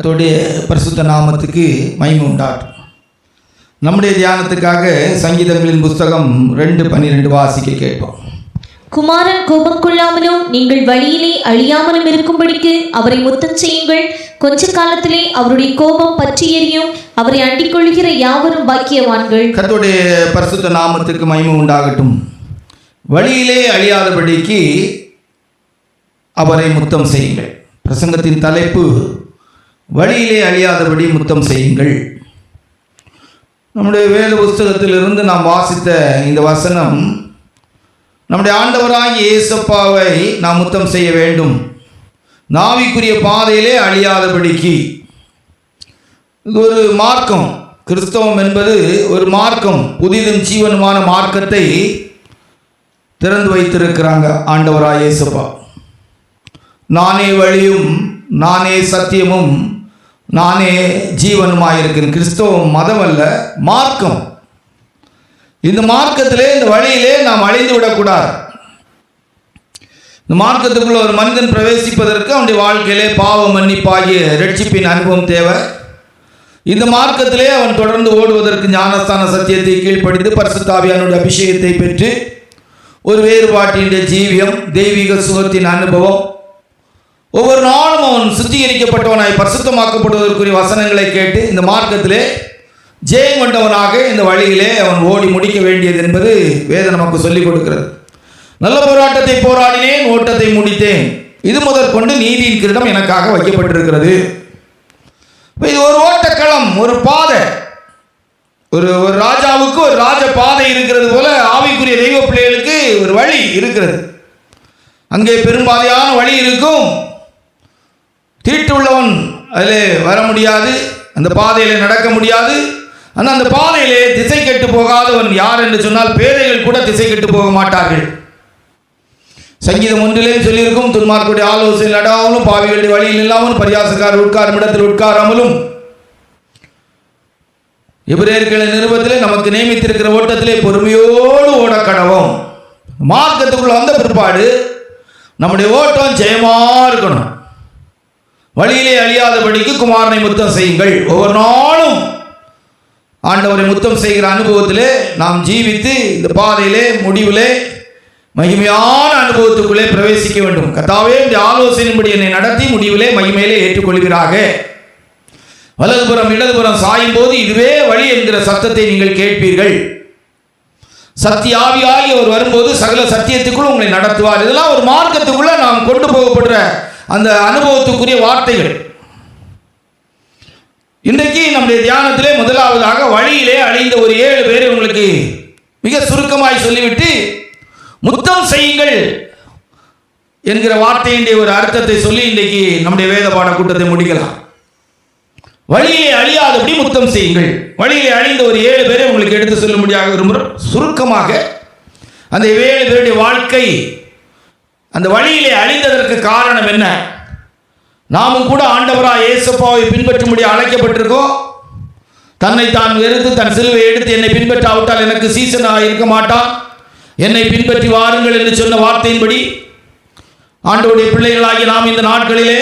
கர்த்தருடைய பரிசுத்த நாமத்துக்கு மகிமை உண்டாகட்டும். நம்முடைய தியானத்துக்காக சங்கீதங்களின் புஸ்தகம் 2:12 வாசிக்க கேட்போம். குமாரன் கோபம் கொள்ளாமலும் நீங்கள் வழியிலே அழியாமலும் இருக்கும்படிக்கு அவரை முத்தம் செய்யுங்கள். கொஞ்ச காலத்திலே அவருடைய கோபம் பற்றி எரியும். அவரை அண்டிக் கொள்கிற யாவரும் பாக்கியவான்கள். கர்த்தருடைய பரிசுத்த நாமத்துக்கு மகிமை உண்டாகட்டும். வழியிலே அழியாதபடிக்கு அவரை முத்தம் செய்யுங்கள். பிரசங்கத்தின் தலைப்பு வழியிலே அழியாதபடி முத்தம் செய்யுங்கள். நம்முடைய வேத புஸ்தகத்திலிருந்து நாம் வாசித்த இந்த வசனம், நம்முடைய ஆண்டவராகிய இயேசுவை நாம் முத்தம் செய்ய வேண்டும், நாவிக்குரிய பாதையிலே அழியாதபடிக்கு. இது ஒரு மார்க்கம். கிறிஸ்தவம் என்பது ஒரு மார்க்கம். புதிதும் ஜீவனுமான மார்க்கத்தை திறந்து வைத்திருக்கிறாங்க ஆண்டவராகிய இயேசுப்பா. நானே வழியும் நானே சத்தியமும் நானே ஜீவனுமாயிருக்கிறேன். கிறிஸ்தவம் மதம் அல்ல, மார்க்கம். இந்த மார்க்கத்திலே, இந்த வழியிலே நாம் அழிந்து விடக்கூடாது. இந்த மார்க்கத்துக்குள்ள ஒரு மனிதன் பிரவேசிப்பதற்கு அவனுடைய வாழ்க்கையிலே பாவ மன்னிப்பாகிய ரட்சிப்பின் அனுபவம் தேவை. இந்த மார்க்கத்திலே அவன் தொடர்ந்து ஓடுவதற்கு ஞானஸ்தான சத்தியத்தை கீழ்ப்படிந்து பரிசுத்த ஆவியானுடைய அபிஷேகத்தை பெற்று ஒரு வேறுபாட்டின் ஜீவியம், தெய்வீக சுகத்தின் அனுபவம், ஒவ்வொரு நாளும் அவன் சுத்திகரிக்கப்பட்டவனாய் பரிசுத்தமாக்கப்படுவதற்குரிய வசனங்களை கேட்டு இந்த மார்க்கத்திலே ஜெயம் கொண்டவனாக இந்த வழியிலே அவன் ஓடி முடிக்க வேண்டியது என்பது வேதம் நமக்கு சொல்லிக் கொடுக்கிறது. நல்ல போராட்டத்தை போராடினேன், ஓட்டத்தை முடித்தேன், இது முதற்கொண்டு நீதியின் கிரீடம் எனக்காக வைக்கப்பட்டிருக்கிறது. இது ஒரு ஓட்டக்களம், ஒரு பாதை. ஒரு ராஜாவுக்கு ஒரு ராஜ பாதை இருக்கிறது போல ஆவிக்குரிய தெய்வ பிள்ளைகளுக்கு ஒரு வழி இருக்கிறது. அங்கே பெரும்பாதையான வழி இருக்கும். தீட்டு உள்ளவன் அதில் வர முடியாது, அந்த பாதையில் நடக்க முடியாது. ஆனால் அந்த பாதையிலே திசை கெட்டு போகாதவன் யார் என்று சொன்னால் பேதைகள் கூட திசை கெட்டு போக மாட்டார்கள். சங்கீதம் 1 சொல்லியிருக்கும், துன்மார்க்குடைய ஆலோசனை நடாமலும் பாவிகளுடைய வழியில் இல்லாமலும் பரியாசக்காரர் உட்காரும் இடத்தில் உட்காராமலும். எபிரேயர்களின் நிருபத்திலே நமக்கு நியமித்திருக்கிற ஓட்டத்திலே பொறுமையோடு ஓட கடவோம். மார்க்கத்துக்குள்ள வந்த பிற்பாடு நம்முடைய ஓட்டம் ஜெயமா இருக்கணும். வழியிலே அழியாதபடிக்கு குமாரனை முத்தம் செய்யுங்கள். ஒவ்வொரு நாளும் ஆண்டவரை முத்தம் செய்கிற அனுபவத்திலே நாம் ஜீவித்து இந்த பாதையிலே முடிவிலே மகிமையான அனுபவத்துக்குள்ளே பிரவேசிக்க வேண்டும். கர்த்தாவே, இந்த ஆலோசனையின்படி என்னை நடத்தி முடிவிலே மகிமையிலே ஏற்றுக்கொள்வீராக. வலதுபுறம் இடதுபுறம் சாயும் போது இதுவே வழி என்கிற சத்தத்தை நீங்கள் கேட்பீர்கள். சத்திய ஆவியாகி அவர் வரும்போது சகல சத்தியத்துக்குள்ள உங்களை நடத்துவார். இதெல்லாம் ஒரு மார்க்கத்துக்குள்ள நாம் கொண்டு போகப்படுற அந்த அனுபவத்துக்குரிய வார்த்தைகள். இன்றைக்கு நம்முடைய தியானத்திலே முதலாவதாக வழியிலே அழிந்த ஒரு 7 பேரை உங்களுக்கு மிக சுருக்கமாய் சொல்லிவிட்டு முத்தம் செய்யுங்கள் என்கிற வார்த்தையினுடைய ஒரு அர்த்தத்தை சொல்லி இன்றைக்கு நம்முடைய வேத பாட கூட்டத்தை முடிக்கலாம். வழியிலே அழியாதபடி முத்தம் செய்யுங்கள். வழியிலே அழிந்த ஒரு 7 பேரை உங்களுக்கு எடுத்து சொல்லும்படியாக விரும்புகிறோம். சுருக்கமாக அந்த 7 பேருடைய வாழ்க்கை, அந்த வழியிலே அழிந்ததற்கு காரணம் என்ன? நாமும் கூட ஆண்டவராக இயேசுவை பின்பற்றும்படி அழைக்கப்பட்டிருக்கோம். தன்னை தான் வெறுத்து தன் சிலுவை எடுத்து என்னை பின்பற்றாவிட்டால் எனக்கு சீசனாக இருக்க மாட்டான், என்னை பின்பற்றி வாருங்கள் என்று சொன்ன வார்த்தையின்படி ஆண்டவருடைய பிள்ளைகளாகி நாம் இந்த நாட்களிலே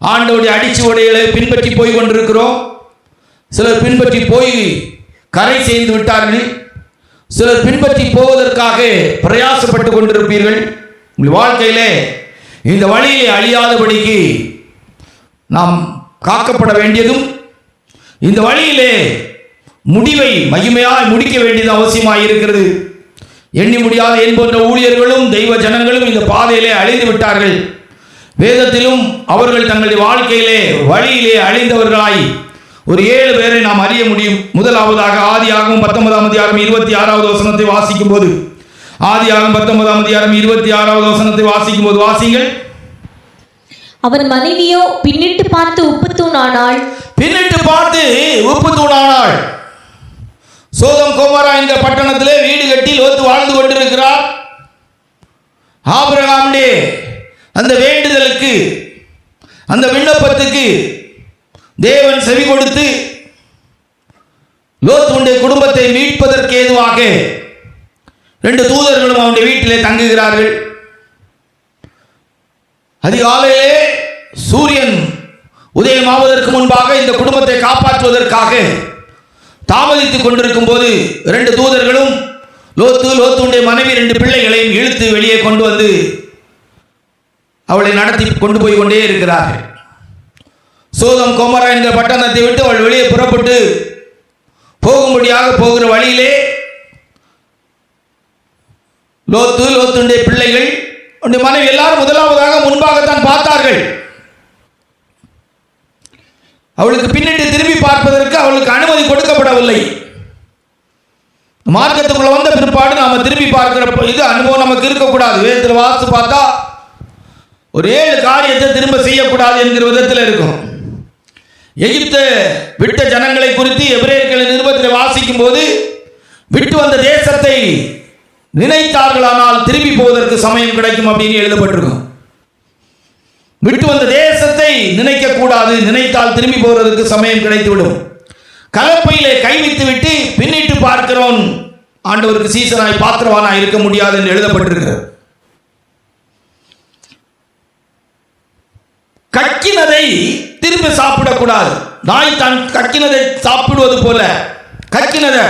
ஆண்டவருடைய அடிச்சுவடைகளை பின்பற்றி போய் கொண்டிருக்கிறோம். சிலர் பின்பற்றி போய் கரை செய்து விட்டார்கள். சிலர் பின்பற்றி போவதற்காக பிரயாசப்பட்டு கொண்டிருப்பீர்கள். உங்கள் வாழ்க்கையிலே இந்த வழியிலே அழியாதபடிக்கு நாம் காக்கப்பட வேண்டியதும், இந்த வழியிலே முடிவை மகிமையாய் முடிக்க வேண்டியது அவசியமாக இருக்கிறது. எண்ணி முடியாத என் போன்ற ஊழியர்களும் தெய்வ ஜனங்களும் இந்த பாதையிலே அழிந்து விட்டார்கள். வேதத்திலும் அவர்கள் தங்களுடைய வாழ்க்கையிலே வழியிலே அழிந்தவர்களாய் ஒரு 7 பேரை நாம் அறிய முடியும். முதலாவதாக ஆதியாகமம் 19ஆம் அதிகாரம் 26வது வசனத்தை வாசிக்கும் போது, ஆதியாகமம் 19ஆம் அதிகாரம் 26வது வசனத்தை வாசிக்கும் போது வாசிங்கள். அவன் மனைவியோ பின்னிட்டு பார்த்து உப்பு தூணானாள். பின்னிட்டு பார்த்து உப்பு தூணானாள். சோதம் கோமரா என்ற பட்டணத்திலே வீடு கட்டி லோத்து வாழ்ந்து கொண்டிருக்கிறார். ஆபிரகாமுடைய அந்த வேண்டுதலுக்கு, அந்த விண்ணப்பத்துக்கு தேவன் செவி கொடுத்து லோத்துடைய குடும்பத்தை மீட்பதற்கு ஏதுவாக 2 தூதர்களும் அவனுடைய வீட்டிலே தங்குகிறார்கள். அதிகாலையிலே சூரியன் உதயமாவதற்கு முன்பாக இந்த குடும்பத்தை காப்பாற்றுவதற்காக தாமதித்துக் கொண்டிருக்கும் போது 2 தூதர்களும் லோத்துடைய மனைவி 2 பிள்ளைகளையும் இழுத்து வெளியே கொண்டு வந்து அவளை நடத்தி கொண்டு போய் கொண்டே இருக்கிறார்கள். சோதம் கொமரா என்கிற பட்டணத்தை விட்டு அவள் வெளியே புறப்பட்டு போகும்படியாக போகிற வழியிலே லோத்துடைய பிள்ளைகள் மனைவி எல்லாரும் முதலாவதாக முன்பாகத்தான் பார்த்தார்கள். அவளுக்கு பின்னிட்டு திரும்பி பார்ப்பதற்கு அவளுக்கு அனுமதி கொடுக்கப்படவில்லை. மார்க்கத்துக்குள்ள வந்த பிற்பாடு நாம திரும்பி பார்க்கிற இது அனுபவம் நமக்கு இருக்கக்கூடாது. வேதத்தில் வாசித்து பார்த்தா ஒரு 7 காரியத்தை திரும்ப செய்யக்கூடாது என்கிற விதத்தில் இருக்கும். எகிப்து விட்ட ஜனங்களை குறித்து எபிரேயர்களின் நிருபத்தில் வாசிக்கும் போது விட்டு வந்த தேசத்தை நினைத்தார்களானால் திரும்பி போவதற்கு சமயம் கிடைக்கும் அப்படின்னு எழுதப்பட்டிருக்கும். விட்டு வந்த தேசத்தை நினைக்க கூடாது, நினைத்தால் திரும்பி போவதற்கு சமயம் கிடைத்துவிடும். கலப்பையிலே கை வைத்து விட்டு பின்னிட்டு பார்க்கிறோன் ஆண்டவருக்கு சீசனாய் பாத்திரவானாய் இருக்க முடியாது என்று எழுதப்பட்டிருக்கிறது. கக்கினதை திரும்ப சாப்பிடக்கூடாது. நாய் தான் கக்கினதை சாப்பிடுவது போல கக்கினதை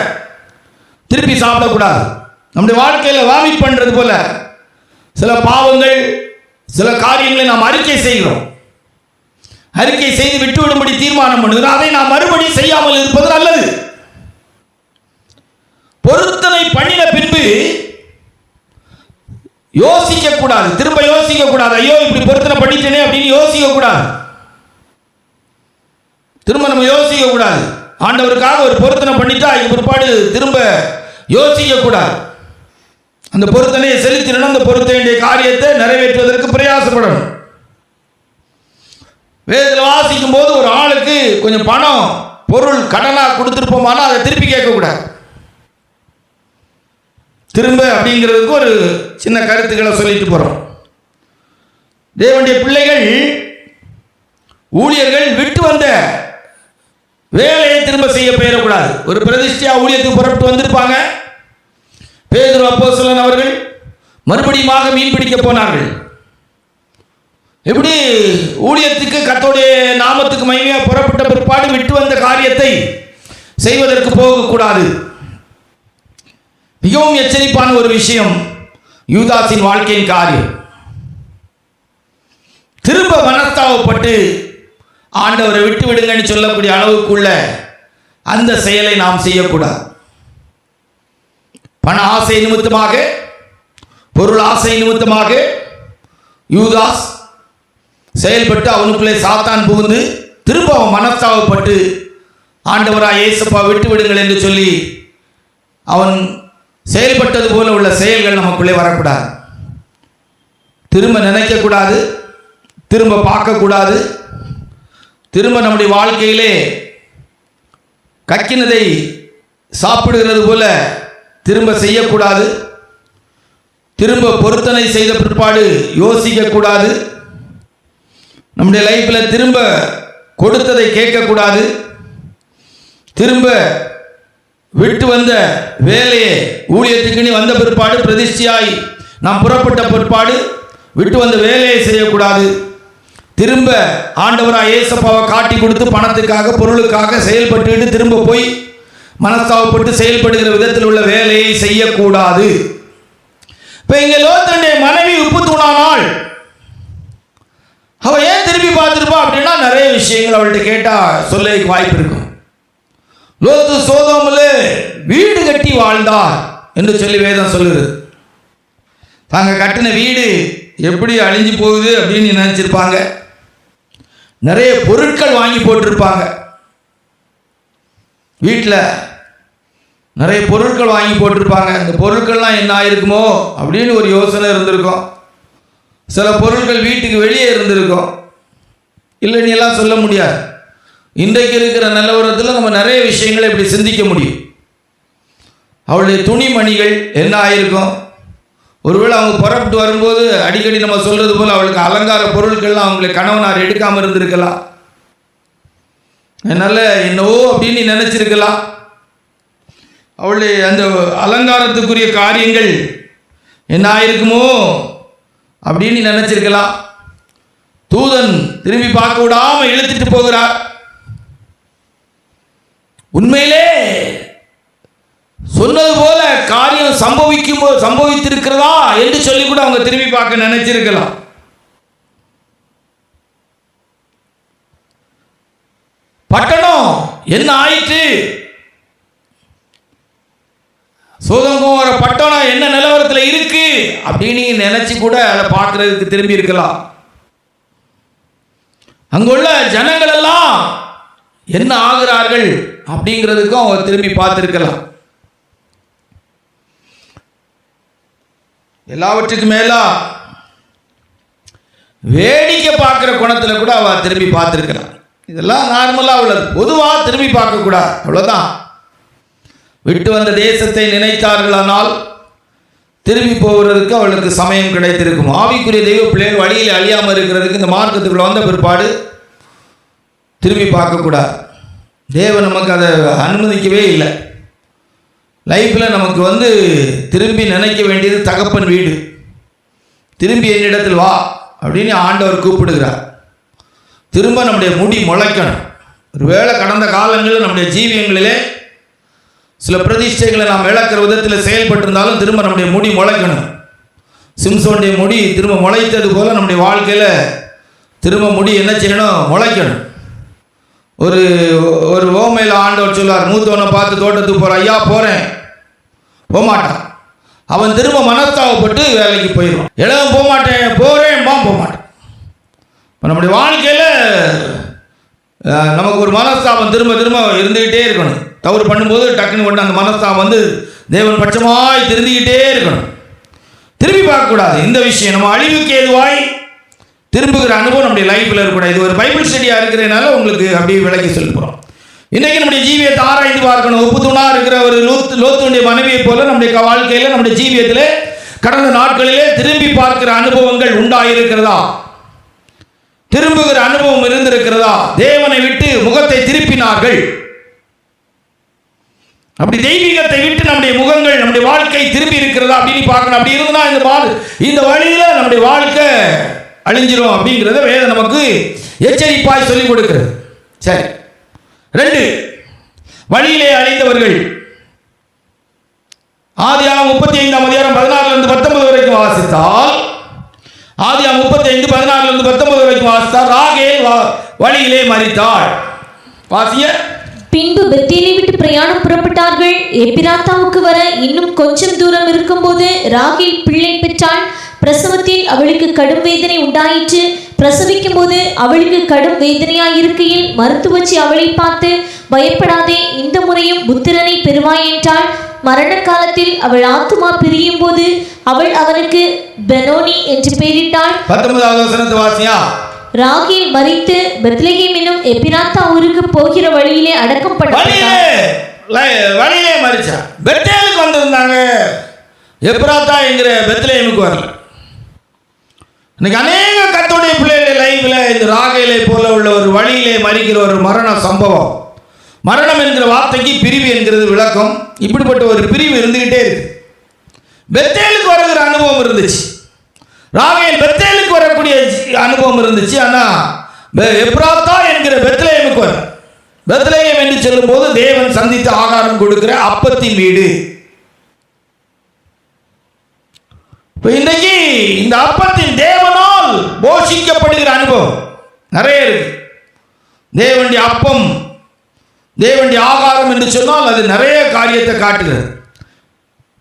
திருப்பி சாப்பிடக்கூடாது. நம்முடைய வாழ்க்கையில் வாமிட் பண்றது போல சில பாவங்கள், சில காரியங்களை நாம் அறிக்கை செய்கிறோம். அறிக்கை செய்து விட்டுவிடும்படி தீர்மானம் பண்ணுகிறோம். அதை நாம் மறுபடியும் செய்யாமல் இருப்பது நல்லது. பொருத்தனை பண்ணின பின்பு யோசிக்க கூடாது, திரும்ப யோசிக்க கூடாது. ஐயோ இப்படி பொருத்தனை பண்ணிட்டேனே அப்படின்னு யோசிக்க கூடாது. திரும்ப நம்ம யோசிக்க கூடாது. ஆண்டவருக்காக ஒரு பொருத்தனை பண்ணிட்டா பிற்பாடு திரும்ப யோசிக்க கூடாது. அந்த பொருத்தனையை செலுத்திடணும். அந்த பொருத்தனைய காரியத்தை நிறைவேற்றுவதற்கு பிரயாசப்படணும். வேதத்தில் வாசிக்கும் போது ஒரு ஆளுக்கு கொஞ்சம் பணம் பொருள் கடனாக கொடுத்துருப்போமானா அதை திருப்பி கேட்கக்கூடாது. திரும்ப அப்படிங்கிறதுக்கு ஒரு சின்ன கருத்துக்களை சொல்லிட்டு போறோம். தேவனுடைய பிள்ளைகள், ஊழியர்கள் விட்டு வந்த வேலையை திரும்ப செய்ய பெயரக்கூடாது. ஒரு பிரதிஷ்டையா ஊழியத்துக்கு புறப்பட்டு வந்திருப்பாங்க. பேதுரு அப்போஸ்தலன் அவர்கள் மறுபடியும் மீன் பிடிக்க போனார்கள். எப்படி ஊழியத்துக்கு கர்த்தருடைய நாமத்துக்கு மகிமையா புறப்பட்ட பிற்பாடு விட்டு வந்த காரியத்தை செய்வதற்கு போகக்கூடாது. மிகவும் எச்சரிப்பான ஒரு விஷயம் யூதாசின் வாழ்க்கையின் காரியம். திரும்ப மனஸ்தாபப்பட்டு ஆண்டவரை விட்டு விடுங்கன்னு சொல்லக்கூடிய அளவுக்குள்ள அந்த செயலை நாம் செய்யக்கூடாது. பண ஆசை நிமித்தமாக, பொருள் ஆசை நிமித்தமாக யூதாஸ் செயல்பட்டு அவனுக்குள்ளே சாத்தான் புகுந்து திரும்ப அவன் மனஸ்தாபப்பட்டு ஆண்டவராய் இயேசுப்பா விட்டு விடுங்கள் என்று சொல்லி அவன் செயல்பட்டது போல உள்ள செயல்கள் நமக்குள்ளே வரக்கூடாது. திரும்ப நினைக்கக்கூடாது, திரும்ப பார்க்கக்கூடாது. திரும்ப நம்முடைய வாழ்க்கையிலே கக்கினதை சாப்பிடுகிறது போல திரும்ப செய்யக்கூடாது. திரும்ப பொருத்தனை செய்த பிற்பாடு யோசிக்கக்கூடாது. நம்முடைய லைஃப்பில் திரும்ப கொடுத்ததை கேட்கக்கூடாது. திரும்ப விட்டு வந்த வேலையை ஊழியத்துக்கு வந்த பிற்பாடு பிரதிஷ்டையாய் நாம் புறப்பட்ட பிற்பாடு விட்டு வந்த வேலையை செய்யக்கூடாது. திரும்ப ஆண்டவராய் இயேசுப்பாவை காட்டி கொடுத்து பணத்துக்காக, பொருளுக்காக செயல்பட்டு திரும்ப போய் மனஸ்தாபப்பட்டு செயல்படுகிற விதத்தில் உள்ள வேலையை செய்யக்கூடாது. இப்போ இங்கே லோத்துடைய மனைவி உப்பு தூணானால் அவள் ஏன் திரும்பி பார்த்துருப்பா அப்படின்னா நிறைய விஷயங்கள் அவள்கிட்ட கேட்டால் சொல்ல வாய்ப்பு இருக்கும். லோத்து சோதோமில் வீடு கட்டி வாழ்ந்தார் என்று சொல்லி வேதம் சொல்லுது. தாங்க கட்டின வீடு எப்படி அழிஞ்சு போகுது அப்படின்னு நினைச்சிருப்பாங்க. நிறைய பொருட்கள் வாங்கி போட்டிருப்பாங்க. வீட்டில் நிறைய பொருட்கள் வாங்கி போட்டிருப்பாங்க. இந்த பொருட்கள்லாம் என்ன ஆயிருக்குமோ அப்படின்னு ஒரு யோசனை இருந்திருக்கும். சில பொருட்கள் வீட்டுக்கு வெளியே இருந்திருக்கும். இல்லைன்னு எல்லாம் சொல்ல முடியாது. இன்றைக்கு இருக்கிற நிலவரத்தில் நம்ம நிறைய விஷயங்களை இப்படி சிந்திக்க முடியும். அவளுடைய துணிமணிகள் என்ன ஆயிருக்கும்? ஒருவேளை அவங்க புறப்பட்டு வரும்போது அடிக்கடி நம்ம சொல்றது போல் அவளுக்கு அலங்கார பொருட்கள்லாம் அவங்களை கணவனார் எடுக்காமல் இருந்திருக்கலாம். என்னால் என்னவோ அப்படின்னு நினைச்சிருக்கலாம். அவளுடைய அந்த அலங்காரத்துக்குரிய காரியங்கள் என்ன ஆயிருக்குமோ அப்படின்னு நினைச்சிருக்கலாம். தூதன் திரும்பி பார்க்க விடாம இழுத்துட்டு போகிறார். உண்மையிலே சொன்னது போல காரியம் சம்பவித்திருக்கிறதா என்று சொல்லி கூட அவங்க திரும்பி பார்க்க நினைச்சிருக்கலாம். பட்டணம் என்ன ஆயிற்று, சோதங்கோர பட்டணம் என்ன நிலவரத்தில் இருக்கு அப்படின்னு நினைச்சு கூட அதை பார்க்கறதுக்கு திரும்பி இருக்கலாம். அங்குள்ள ஜனங்கள் எல்லாம் என்ன ஆகிறார்கள் அப்படிங்கிறதுக்கும் அவர் திரும்பி பார்த்திருக்கலாம். எல்லாவற்றுக்கும் மேல வேடிக்கை பார்க்கிற குணத்தில் கூட அவர் திரும்பி பார்த்திருக்கலாம். இதெல்லாம் நார்மலா உள்ளது, பொதுவாக திரும்பி பார்க்க கூடாது, அவ்வளவுதான். விட்டு வந்த தேசத்தை நினைத்தார்களானால் திரும்பி போகிறதுக்கு அவளுக்கு சமயம் கிடைத்திருக்கும். ஆவிக்குரிய தெய்வ பிள்ளைகள் வழியில் அழியாமல் இருக்கிறதுக்கு இந்த மார்க்கத்துக்குள்ள வந்த பிற்பாடு திரும்பி பார்க்கக்கூடாது. தேவன் நமக்கு அதை அனுமதிக்கவே இல்லை. லைஃப்பில் நமக்கு திரும்பி நினைக்க வேண்டியது தகப்பன் வீடு. திரும்பி என்னிடத்தில் வா அப்படின்னு ஆண்டவர் கூப்பிடுகிறார். திரும்ப நம்முடைய முடி முளைக்கணும். ஒருவேளை கடந்த காலங்களில் நம்முடைய ஜீவியங்களிலே சில பிரதிஷ்டைகளை நாம் இழக்கிற விதத்தில் செயல்பட்டிருந்தாலும் திரும்ப நம்முடைய முடி முளைக்கணும். சிம்சோனுடைய முடி திரும்ப முளைத்தது போல் நம்முடைய வாழ்க்கையில் திரும்ப முடி என்ன செய்யணும், முளைக்கணும். ஒரு ஓமையில் ஆண்டவர் சொல்வார், மூத்தவனை பார்த்து தோட்டத்துக்கு போகிற, ஐயா போகிறேன், போகமாட்டான். அவன் திரும்ப மனஸ்தாபப்பட்டு வேலைக்கு போயிடுவான். இளவன் போகமாட்டேன், போகிறேன், போகமாட்டேன். இப்போ நம்முடைய வாழ்க்கையில் நமக்கு ஒரு மனஸ்தாபம் திரும்ப திரும்ப இருந்துக்கிட்டே இருக்கணும். தவறு பண்ணும்போது டக்குன்னு கொண்டு அந்த மனஸ்தாபம் தேவன் பட்சமாய் திருந்திக்கிட்டே இருக்கணும். திரும்பி பார்க்கக்கூடாது. இந்த விஷயம் நம்ம அழிவுக்கு ஏதுவாய் திரும்புகிற அனுபவம் நம்முடைய லைஃப்பில் இருக்கக்கூடாது. இது ஒரு பைபிள் ஸ்டடியாக இருக்கிறதுனால உங்களுக்கு அப்படியே விளக்கி சொல்ல போகிறோம். இன்றைக்கி நம்முடைய ஜீவியத்தை ஆராய்ந்து பார்க்கணும். உப்பு தூணாக இருக்கிற ஒரு லோத்துடைய மனைவியை போல நம்முடைய வாழ்க்கையில் நம்முடைய ஜீவியத்தில் கடந்த நாட்களிலே திரும்பி பார்க்கிற அனுபவங்கள் உண்டாயிருக்கிறதா, திரும்புகிற அனுபவம் இருந்திருக்கிறதா, தேவனை விட்டு முகத்தை திருப்பினார்கள், அப்படி தெய்வீகத்தை விட்டு நம்முடைய முகங்கள் நம்முடைய வாழ்க்கை திரும்பி இருக்கிறதா அப்படின்னு பார்க்கணும். அப்படி இருந்தா இந்த வழியில நம்முடைய வாழ்க்கை அழிஞ்சிரும் அப்படிங்கிறத வேதம் நமக்கு எச்சரிப்பாய் சொல்லிக் கொடுக்கிறது. சரி, 2 வழியிலே அழிந்தவர்கள். ஆதியாகமம் 35ஆம் அதிகாரம் 14-19 வரைக்கும் வாசித்தால், ஆதியாகமம் 35 14-19 வரைக்கும் வாசித்தால், ராகேல் வழியிலே மரித்தாள். வாசிய. பின்பு பெத்தேலை விட்டு பிரயாணம் புறப்பட்டார்கள். எப்பிராத்தாவுக்கு வர இன்னும் கொஞ்சம் தூரம் இருக்கும்போது ராகேல் பிள்ளை பெற்றாள். பிரசவத்தில் அவளுக்கு கடும் வேதனை உண்டாயிற்று. பிரசவிக்கும் போது அவளுக்கு கடும் வேதனையாய் இருக்கையில் மருத்துவச்சி அவளை பார்த்து, பயப்படாதே, இந்த முறையும் புத்திரனை பெறுவாய் என்றாள். மரண காலத்தில் அவள் ஆத்துமா பிரியும் போது அவள் அவனுக்கு பெனோனி என்று பெயரிட்டாள். 19வது வசனத்தை வாசியா. ராகேல் மரித்து பெத்லகேம் என்னும் எப்பிராத்தா ஊருக்கு போகிற வழியிலே அடக்கம் பண்ணப்பட்டாள். வழியிலே மரிச்சா. பெத்தேலுக்கு வந்திருந்தாங்க, எப்பிராத்தா என்கிற பெத்லகேமுக்கு வரல. இன்னைக்கு அநேக கர்த்தருடைய பிள்ளைகளுடைய லைஃப்ல இந்த ராகேலை போல உள்ள ஒரு வழியிலே மரிக்கிற ஒரு மரண சம்பவம். மரணம் என்கிற வார்த்தைக்கு பிரிவு என்கிறது விளக்கம். இப்படிப்பட்ட ஒரு பிரிவு இருந்துகிட்டே இருக்கு. பெத்தேலுக்கு வருகிற அனுபவம் இருந்துச்சு, ராகேல் பெத்தேலுக்கு வரக்கூடிய அனுபவம் இருந்துச்சு. ஆனால் எப்ராத்தா என்கிற பெத்லகேமுக்கு வர, பெத்லகேம் என்று சொல்லும் போது தேவன் சந்தித்து ஆகாரம் கொடுக்கிற அப்பத்தின் வீடு. இன்றைக்கு இந்த அப்பத்தின் தேவனால் போஷிக்கப்படுகிற அனுபவம் நிறைய இருக்கு. தேவனுடைய அப்பம், தேவனுடைய ஆகாரம் என்று சொன்னால் அது நிறைய காரியத்தை காட்டுகிறது.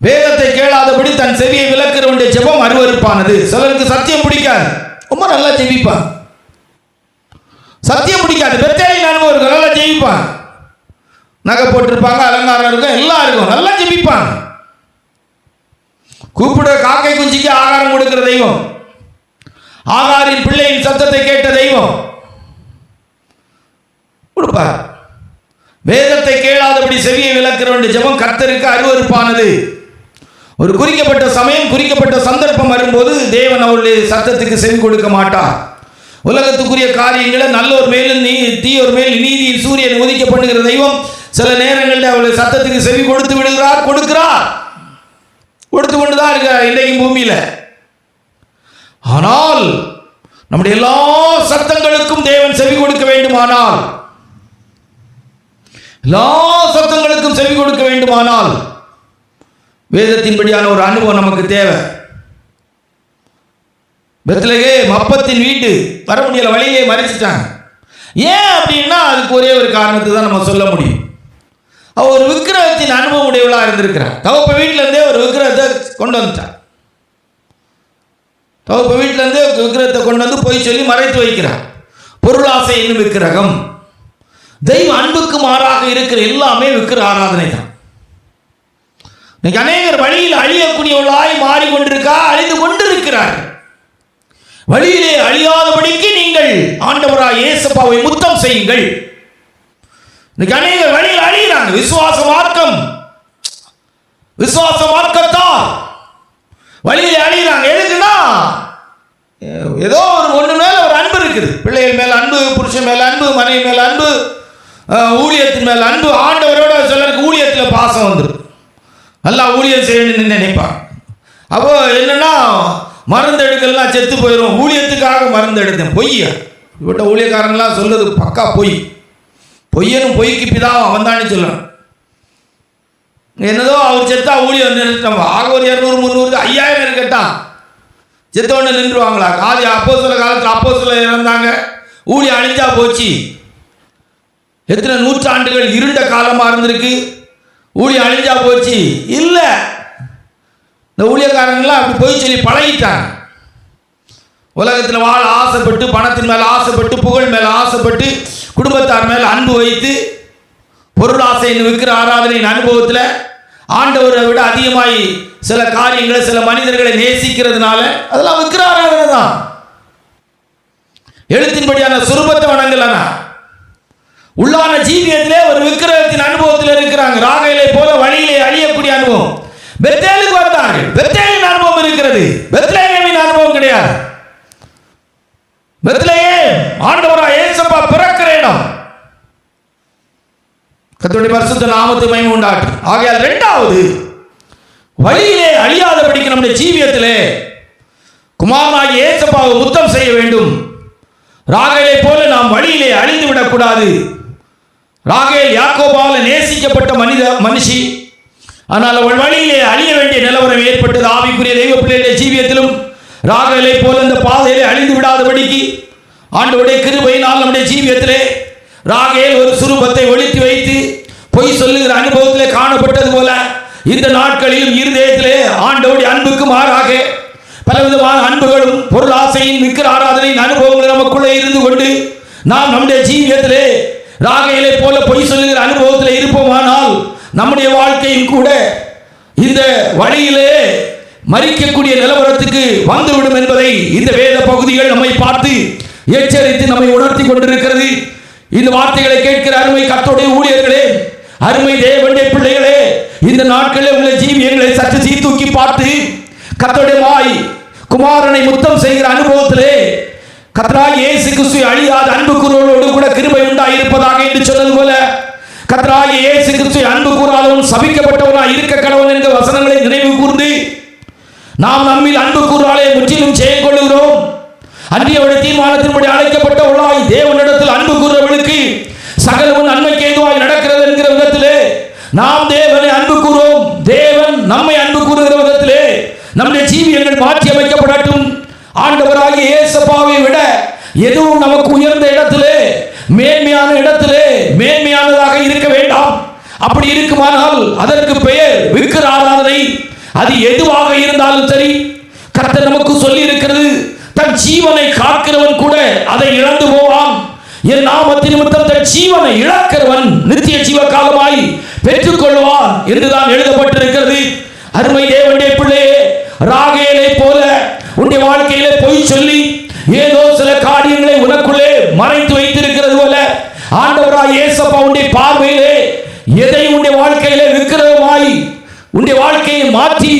வேதத்தை கேளாதபடி தன் செவியை விலக்கிறவனுடைய ஜெபம் அருவருப்பானது. சிலருக்கு சத்தியம் பிடிக்காது, ரொம்ப நல்லா ஜெபிப்பான். சத்தியம் பிடிக்காது, பெத்தேலின் அனுபவம் இருக்கும், நல்லா ஜெபிப்பான். நகை போட்டிருப்பாங்க, அலங்காரம் இருக்கும், எல்லாம் இருக்கும், நல்லா ஜெபிப்பான். கூப்பிடுற காக்கை குஞ்சிக்கு ஆகாரம் கொடுக்கிற தெய்வம், ஆகாரின் பிள்ளையின் சத்தத்தை கேட்ட தெய்வம் கொடுப்பார். வேதத்தை கேளாதபடி செவியை விலக்கிறவனுடைய ஜெபம் கர்த்தருக்கு அருவருப்பானது. ஒரு குறிக்கப்பட்ட சமயம், குறிக்கப்பட்ட சந்தர்ப்பம் வரும்போது தேவன் அவருடைய சத்தத்துக்கு செவி கொடுக்க மாட்டார். உலகத்துக்குரிய காரியங்களை நல்லோர் மேலும் தீயோர் மேல் நீதியின் சூரியன் உதிக்க பண்ணுகிற தெய்வம் சில நேரங்களில் அவருடைய சத்தத்துக்கு செவி கொடுத்து விடுகிறார், கொடுத்து கொண்டுதான் இருக்கிறார் இன்றைக்கும் பூமியில. ஆனால் நம்முடைய எல்லா சத்தங்களுக்கும் தேவன் செவி கொடுக்க வேண்டுமானால், எல்லா சத்தங்களுக்கும் செவி கொடுக்க வேண்டுமானால் வேதத்தின்படியான ஒரு அனுபவம் நமக்கு தேவை. பெத்லகேம் அப்பத்தின் வீடு வர முடியல, வழியே மறைச்சிட்டாங்க. ஏன் அப்படின்னா அதுக்கு ஒரே ஒரு காரணத்தை தான் நம்ம சொல்ல முடியும். அவள் ஒரு விக்கிரகத்தின் அனுபவம் உடையவளாக இருந்திருக்கிறார். தகப்ப வீட்டிலேருந்தே ஒரு விக்கிரகத்தை கொண்டு வந்துட்டார். தகப்ப வீட்டிலேருந்தே விக்கிரகத்தை கொண்டு வந்து போய் சொல்லி மறைத்து வைக்கிறார். பொருளாசை என்னும் விக்கிரகம். தெய்வ அன்புக்கு மாறாக இருக்கிற எல்லாமே விக்கிர ஆராதனை தான். இன்னைக்கு அநேகர் வழியில் அழியக்கூடியவளாய் மாறிக்கொண்டிருக்கா, அழிந்து கொண்டிருக்கிறார். வழியிலே அழியாதபடிக்கு நீங்கள் ஆண்டவராய் இயேசுவை முத்தம் செய்யுங்கள். இன்னைக்கு அநேகர் வழியில் அழிகிறாங்க. விசுவாச மார்க்கத்தால் வழியிலே அழிகிறாங்க. எதுக்குன்னா ஏதோ ஒன்று மேல ஒரு அன்பு இருக்குது. பிள்ளைகள் மேல அன்பு, புருஷன் மேல அன்பு, மனைவி மேல அன்பு, ஊழியத்தின் மேல அன்பு. ஆண்டவரோட சிலருக்கு ஊழியத்தில் பாசம் வந்துடும். நல்லா ஊழியம் செய்யணும்னு நினைப்பாங்க. அப்போ என்னன்னா மருந்து எடுக்கலாம், செத்து போயிடும். ஊழியத்துக்காக மருந்து எடுத்தேன். பொய்யா இவட்ட ஊழியக்காரங்களாம் சொல்றது பக்கா பொய். பொய்யனும் பொய்க்கு பிதாவும் அவன் தானே சொல்லணும். என்னதோ அவர் செத்தா ஊழியம் நிறுத்தம் ஆக ஒரு 200 300 5000 இருக்கட்டான் செத்தோன்னு நின்றுவாங்களா? ஆதி அப்போஸ்தல காலத்தில் அப்போஸ்தலர் இறந்தாங்க, ஊழியம் அழிஞ்சா போச்சு. எத்தனை நூற்றாண்டுகள் இருண்ட காலமாக இருந்திருக்கு, ஊழியம் அழிஞ்சா போச்சு. இல்லை, இந்த ஊழியக்காரங்களாம் அப்படி போய் சொல்லி பழகிட்டாங்க. உலகத்தில் வாழ ஆசைப்பட்டு, பணத்தின் மேலே ஆசைப்பட்டு, புகழ் மேலே ஆசைப்பட்டு, குடும்பத்தார் மேலே அன்பு வைத்து, பொருளாசைன்னு விற்கிற ஆராதனையின் அனுபவத்தில் ஆண்டவரை விட அதிகமாய் சில காரியங்களை, சில மனிதர்களை நேசிக்கிறதுனால அதெல்லாம் விற்கிற ஆராதனை தான். எழுத்தின்படியான சுரூபத்தை வணங்கலனா உள்ளான ஜீவியத்திலே ஒரு விக்கிரகத்தின் அனுபவத்தில் இருக்கிறாங்க. ராகேலை போல வழியிலே அழியக்கூடிய அனுபவம். பெத்தேலுக்கு வந்தார்கள். பெத்தேலின் அனுபவம் இருக்கிறது, பெத்லகேமின் அனுபவம் கிடையாது. பெத்லகேம் ஆண்டவராய் இயேசுப்பா பிறக்கிற இடம். கர்த்தருடைய பரிசுத்த நாமத்துக்கு மகிமை உண்டாகட்டும். ஆகையால் இரண்டாவது, வழியிலே அழியாதபடிக்கு நம்முடைய ஜீவியத்திலே குமாரனாகிய இயேசுப்பாவை முத்தம் செய்ய வேண்டும். ராகேலை போல நாம் வழியிலே அழிந்து விடக்கூடாது. ராகேல் யாக்கோபால் நேசிக்கப்பட்ட மனுஷி, ஆனால் அவள் வழியிலே அழிய வேண்டிய நிலவரம் ஏற்பட்டது. ஆவிக்குரிய தெய்வ பிள்ளைகளுடைய ஜீவியத்திலும் ராகேலை போல இந்த பாதையிலே அழிந்து விடாதபடிக்கு ஆண்டவருடைய கிருபையினால் நம்முடைய ஜீவியத்திலே ராகேல் ஒரு சுரூபத்தை ஒளித்து வைத்து பொய் சொல்லுகிற அனுபவத்திலே காணப்பட்டது போல இந்த நாட்களிலும் இருதயத்திலே ஆண்டவருடைய அன்புக்கு மாறாக பலவிதமான அன்புகளும் பொருளாசையின் விக்கிர ஆராதனையின் அனுபவங்கள் நமக்குள்ளே இருந்து கொண்டு நாம் நம்முடைய ஜீவியத்திலே ராகேலை போல பொய் சொல்லுகிற அனுபவத்தில் இருப்போமானால் நம்முடைய வாழ்க்கையும் கூட இந்த வழியிலே மறிக்கக்கூடிய நிலவரத்துக்கு வந்துவிடும் என்பதை இந்த வேத பகுதிகள் நம்மை பார்த்து எச்சரித்து நம்மை உணர்த்தி கொண்டிருக்கிறது. இந்த வார்த்தைகளை கேட்கிற அருமை கர்த்தருடைய ஊழியர்களே, அருமை தேவனுடைய பிள்ளைகளே, இந்த நாட்களில் உள்ள ஜீவியங்களை சற்று சீர்தூக்கி பார்த்து கர்த்தருடைய வாய் குமாரனை முத்தம் செய்கிற அனுபவத்திலே கர்த்தராகிய இயேசு கிறிஸ்து அழியாத அன்பு கூறுவோடு கூட கிருபை உண்டாயிருப்பதாக என்று சொன்னது போல கர்த்தராகிய இயேசு கிறிஸ்து அன்பு கூறாதவன் சபிக்கப்பட்டவனாய் இருக்க கடவுள் என்கிற வசனங்களை நினைவு கூர்ந்து நாம் நம்மில் அன்பு கூறாலே முற்றிலும் செயல் கொள்ளுகிறோம். அன்றைய தீர்மானத்தின்படி அழைக்கப்பட்டவர்களாய் தேவனிடத்தில் அன்பு கூறுவர்களுக்கு சகலமும் நன்மைக்கு ஏதுவாய் நடக்கிறது என்கிற விதத்திலே நாம் தேவனை அன்பு கூறுவோம். தேவன் நம்மை அன்பு கூறுகிற விதத்திலே நம்முடைய ஜீவியங்கள் மாற்றி அமைக்கப்படட்டும். ஆண்டவராகிய இயேசுவை விட எதுவும் நமக்கு உயர்ந்த இடத்திலே, மேன்மையான இடத்திலே மேன்மையானதாக இருக்க வேண்டாம். அப்படி இருக்குமானால் அதற்கு பெயர் விக்கிர ஆராதனை. அது எதுவாக இருந்தாலும் சரி, கர்த்தர் நமக்கு சொல்லி இருக்கிறது, தன் ஜீவனை காக்கிறவன் கூட அதை இழந்து போவான், என் நாமத்தின் நிமித்தம் தன் ஜீவனை இழக்கிறவன் நித்திய ஜீவ காலமாய் பெற்றுக் கொள்வான் என்றுதான் எழுதப்பட்டிருக்கிறது. அருமை தேவனுடைய பிள்ளையே, ராகேலை போல உன்னுடைய வாழ்க்கையிலே பொய் சொல்லி ஏதோ சில காரியங்களை உனக்குள்ளே மறைத்து வைத்திருக்கிறது போல ஆண்டவராய் இயேசுப்பா உன்னுடைய பார்வையிலே எதை உன்னுடைய வாழ்க்கையிலே விக்கிரகமாய் உன்னுடைய வாழ்க்கையை மாற்றி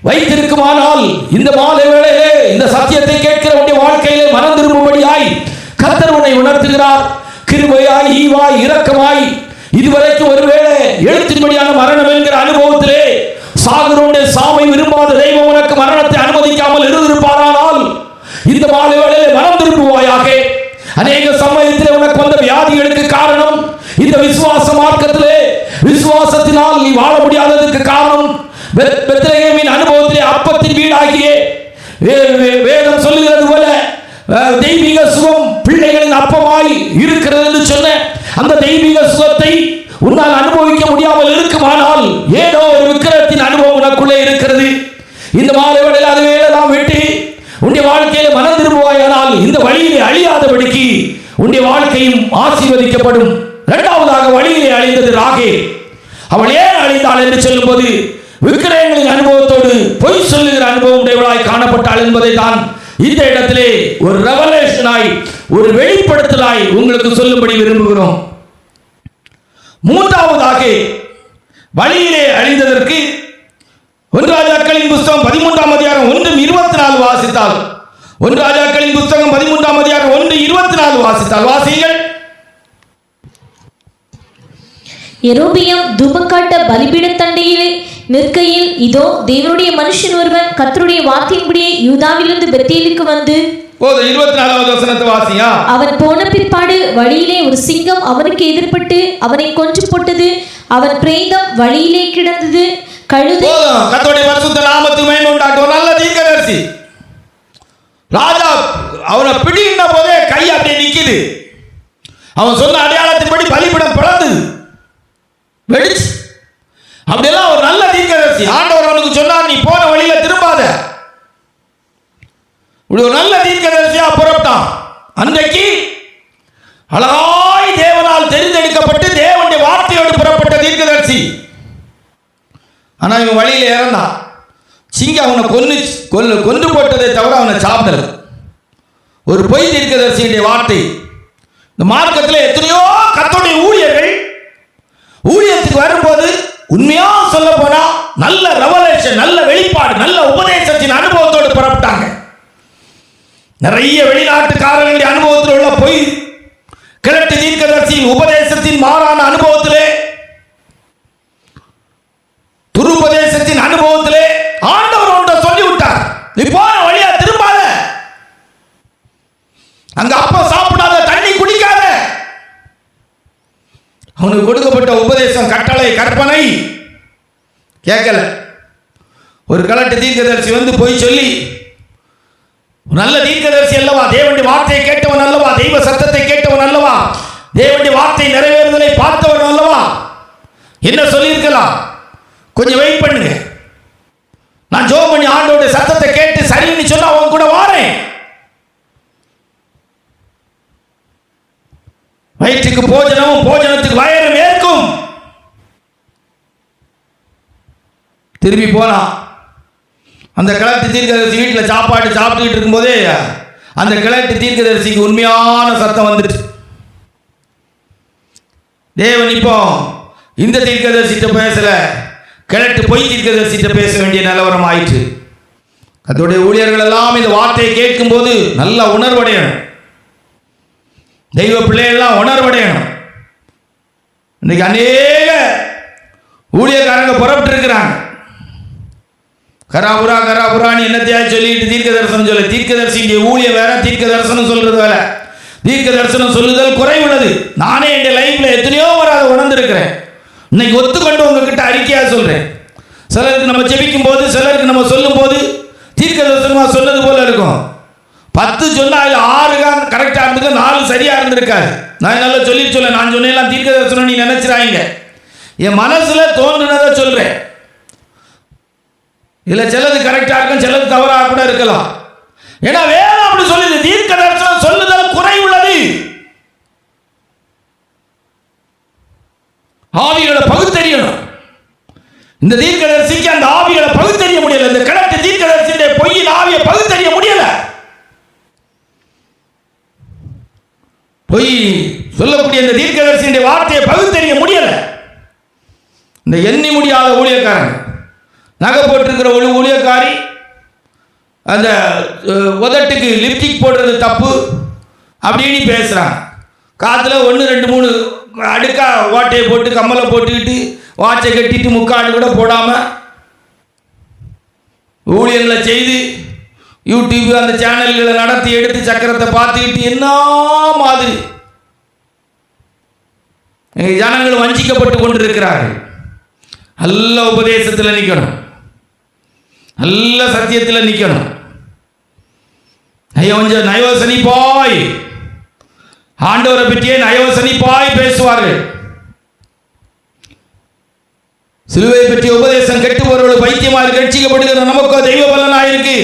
வைத்திருக்குமானால் இந்த மாலை வேளையிலே இந்த சத்தியத்தை கேட்கிற உன்னுடைய வாழ்க்கையிலே மனம் திரும்பும்படியாய் கர்த்தர் உன்னை உணர்த்துகிறார். கிருபையாய், ஈவாய், இரக்கமாய், இதுவரைக்கும் ஒருவேளை எழுத்தின்படியான மரணம் என்கிற அனுபவத்திலே சாகுறோடைய சாமை விரும்பாத தெய்வம் உனக்கு மரணத்தை அனுமதிக்காமல் இருந்திருப்பாரானால் இந்த மாலை வேளையிலே மனம் திரும்புவாயாக. அநேக சமயத்தில் உனக்கு வந்த வியாதிகளுக்கு காரணம் இந்த விசுவாச மார்க்கத்திலே விசுவாசத்தினால் நீ வாழ முடியாததற்கு காரணம் பெத்லகேமின் அனுபவத்திலே அப்பத்தின் வீடாகிய வேதம் சொல்லுகிறது போல தெய்வீக சுகம் பிள்ளைகளின் அப்பமாய் இருக்கிறது என்று சொன்ன அந்த தெய்வீக சுகத்தை உன்னால் அனுபவிக்க முடியாமல் இருக்குமானால் ஏதோ ஒரு விக்கிரகத்தின் அனுபவம் உனக்குள்ளே இருக்கிறது. இந்த மாலை வேளையில் அது வேலையெல்லாம் விட்டு உன்னுடைய வாழ்க்கையில மனம் திரும்புவாயானால் இந்த வழியிலே அழியாதபடிக்கு உன்னுடைய வாழ்க்கையும் ஆசீர்வதிக்கப்படும். இரண்டாவதாக வழியிலே அழிந்தது ராகேல். அவள் ஏன் அழிந்தாள் என்று சொல்லும் போது விக்கிரகங்களின் அனுபவத்தோடு பொய் சொல்லுகிற அனுபவம் உடையவளாய் காணப்பட்டாள் என்பதை தான் இந்த இடத்திலே ஒரு ரெவலேஷனாய் ஒரு வெளிப்படுத்தலாய் உங்களுக்கு சொல்லும்படி விரும்புகிறோம். மூன்றாவதாக வழியிலே அழிந்ததற்கு 1 ராஜாக்களின் புஸ்தகம் 13ஆம் அதிகாரம் 1:24 வாசித்தால் 1 ராஜாக்களின் புஸ்தகம் 13ஆம் அதிகாரம் 1:24 வாசித்தால் வாசியுங்கள். யெரொபெயாம் தூபக்காட்ட பலிபீடத்தண்டையிலே நிற்கையில் இதோ தேவனுடைய மனுஷன் ஒருவன் கர்த்தருடைய வார்த்தையின்படியே யூதாவிலிருந்து பெத்தேலுக்கு வந்து 24வது வசனத்தை வாசியா. அவன் போன பிற்பாடு வழியிலே ஒரு சிங்கம் அவனுக்கு எதிர்பட்டு அவனை கொன்று போட்டது. அவன் பிரேதம் வழியிலே கிடந்தது. கழுதை கர்த்தருடைய பரிசுத்த நாமத்துக்கு மகிமை உண்டாகட்டும். ஒரு நல்ல தீர்க்கதரிசி ராஜா அவனை பிடிக்கின்ற போதே கை அப்படியே நிக்குது. அவன் சொன்ன அடையாளத்தின்படி பலிபீடம் பிளந்தது, வெடிச்சு. அப்படியெல்லாம் ஒரு நல்ல தீர்க்கதரிசி. ஆண்டவர் அவனுக்கு சொன்னார், நீ போன வழியில திரும்பாத. இப்படி ஒரு நல்ல தீர்க்கதரிசியா புறப்பட்டான். அன்றைக்கு அழகாய் தேவனால் தெரிந்தெடுக்கப்பட்டு தேவனுடைய வார்த்தையோடு புறப்பட்ட தீர்க்கதரிசி. ஆனா இவன் வழியில இறந்தான். சிங்கம் அவனை கொன்று போட்டதை தவிர அவனை சாப்பிடல. ஒரு பொய் தீர்க்கதரிசியுடைய வார்த்தை. இந்த மார்க்கத்தில் எத்தனையோ கர்த்தருடைய ஊழியர்கள் ஊழியத்துக்கு வரும்போது உண்மையா சொல்ல போனா நல்ல ரெவலேஷன், நல்ல வெளிப்பாடு, நல்ல உபதேசத்தின் அனுபவத்தோடு புறப்பட்டாங்க. நிறைய வெளிநாட்டுக்காரர்களுடைய அனுபவத்தில் உள்ள பொய் கிழட்டு தீர்க்கதரிசியின் உபதேசத்தின் மாறான அனுபவத்திலே, துருபதேசத்தின் அனுபவத்திலே ஆண்டவர் ஒன்றை சொல்லிவிட்டார், நீ போன வழியா திரும்பாத, அங்க அப்ப சாப்பிடாத, தண்ணி குடிக்காத. அவனுக்கு கொடுக்கப்பட்ட உபதேசம், கட்டளை, கற்பனை கேட்கல. ஒரு கலட்டு தீர்க்கதரிசி வந்து போய் சொல்லி, நல்ல தீர்க்கதரிசி அல்லவா, தேவனுடைய வார்த்தையை கேட்டவன் அல்லவா, தெய்வ சத்தத்தை கேட்டவன் அல்லவா, தேவனுடைய வார்த்தை நிறைவேறுதலை பார்த்தவன் அல்லவா, என்ன சொல்லியிருக்கலாம், கொஞ்சம் வெயிட் பண்ணுங்க, நான் ஜெபம் பண்ணி ஆண்டவருடைய சத்தத்தை கேட்டு சரின்னு சொன்னா அவன் கூட வாரேன். வயிற்றுக்கு போஜனமும் போஜனத்துக்கு வயரும் ஏற்கும். திரும்பி போனான். அந்த கிழட்டு தீர்க்கதரிசி வீட்டில் சாப்பாடு சாப்பிட்டுக்கிட்டு இருக்கும்போதே அந்த கிழட்டு தீர்க்கதரிசிக்கு உண்மையான சத்தம் வந்துட்டு, தேவன் இப்போ இந்த தீர்க்கதரிசிட்ட பேசல, கிழட்டு பொய் தீர்க்கதரிசிட்ட பேச வேண்டிய நிலவரம் ஆயிற்று. அதோடைய ஊழியர்கள் எல்லாம் இந்த வார்த்தையை கேட்கும் போது நல்ல உணர்வடையணும். தெய்வ பிள்ளைகள்லாம் உணர்வடையணும். இன்னைக்கு அநேக ஊழியக்காரங்க புறப்பட்டு இருக்கிறாங்க. கராபுரான்னு என்னத்தையாவது சொல்லிட்டு தீர்க்க தரிசனம் சொல்ல, தீர்க்க தரிசியுடைய ஊழிய வேற, தீர்க்க தரிசனம் சொல்றது வேற. தீர்க்க தரிசனம் சொல்லுதல் குறைவுள்ளது. நானே என் லைஃப்ல எத்தனையோ முறை அதை உணர்ந்திருக்கிறேன். இன்னைக்கு ஒத்துக்கொண்டு உங்ககிட்ட அறிக்கையா சொல்றேன். சிலருக்கு நம்ம ஜெபிக்கும் போது, சிலருக்கு நம்ம சொல்லும் போது தீர்க்க தரிசனமா சொன்னது போல இருக்கும். 10 சொன்னா அதில் 6 கரெக்டா இருந்திருக்கு, 4 சரியா இருந்திருக்காரு. நான் நல்லா சொல்ல நான் சொன்னேன் தீர்க்க தரிசனம் நீ நினைச்சிடாங்க. என் மனசுல தோன்றுனதை சொல்றேன். இல்ல சிலது கரெக்டா இருக்கும், சிலது தவறாக கூட இருக்கலாம். ஏன்னா வேதம் அப்படி சொல்லுது, தீர்க்க தரிசனம் சொல்லுதல் குறைவுள்ளது. ஆவிகளை பகுத்தறியணும். இந்த தீர்க்கதரிசிக்கு அந்த ஆவிகளை பகுத்தறிய முடியல. இந்த கிழட்டு தீர்க்கதரிசியுடைய பொய்யின் ஆவியை பகுத்தறிய முடியல. பொய் சொல்லக்கூடிய இந்த தீர்க்கதரிசியுடைய வார்த்தையை பகுத்தறிய முடியல. இந்த எண்ணி முடியாத ஊழியக்காரன், நகை போட்டிருக்கிற ஒரு ஊழியக்காரி அந்த உதட்டுக்கு லிப்டிக் போடுறது தப்பு அப்படின்னு பேசுகிறாங்க. காற்றுல 1 2 3 அடுக்கா ஓட்டையை போட்டு கம்மலை போட்டுக்கிட்டு வாட்சை கட்டிட்டு முக்காடு கூட போடாமல் ஊழியர்களை செய்து யூடியூப் அந்த சேனல்களை நடத்தி எடுத்து சக்கரத்தை பார்த்துக்கிட்டு என்ன மாதிரி ஜனங்கள் வஞ்சிக்கப்பட்டு கொண்டிருக்கிறார்கள். நல்ல உபதேசத்தில் நிற்கணும், நல்ல சத்தியத்தில் நிற்கணும். நயவசனிப்பாய் ஆண்டவரை பற்றியே நயவசனிப்பாய் பேசுவார்கள். சிலுவை பற்றிய உபதேசம் கெட்டுபவர்கள் பைத்தியமாக ரட்சிக்கப்படுகிற நமக்கு தெய்வ பலனாயிருக்கு.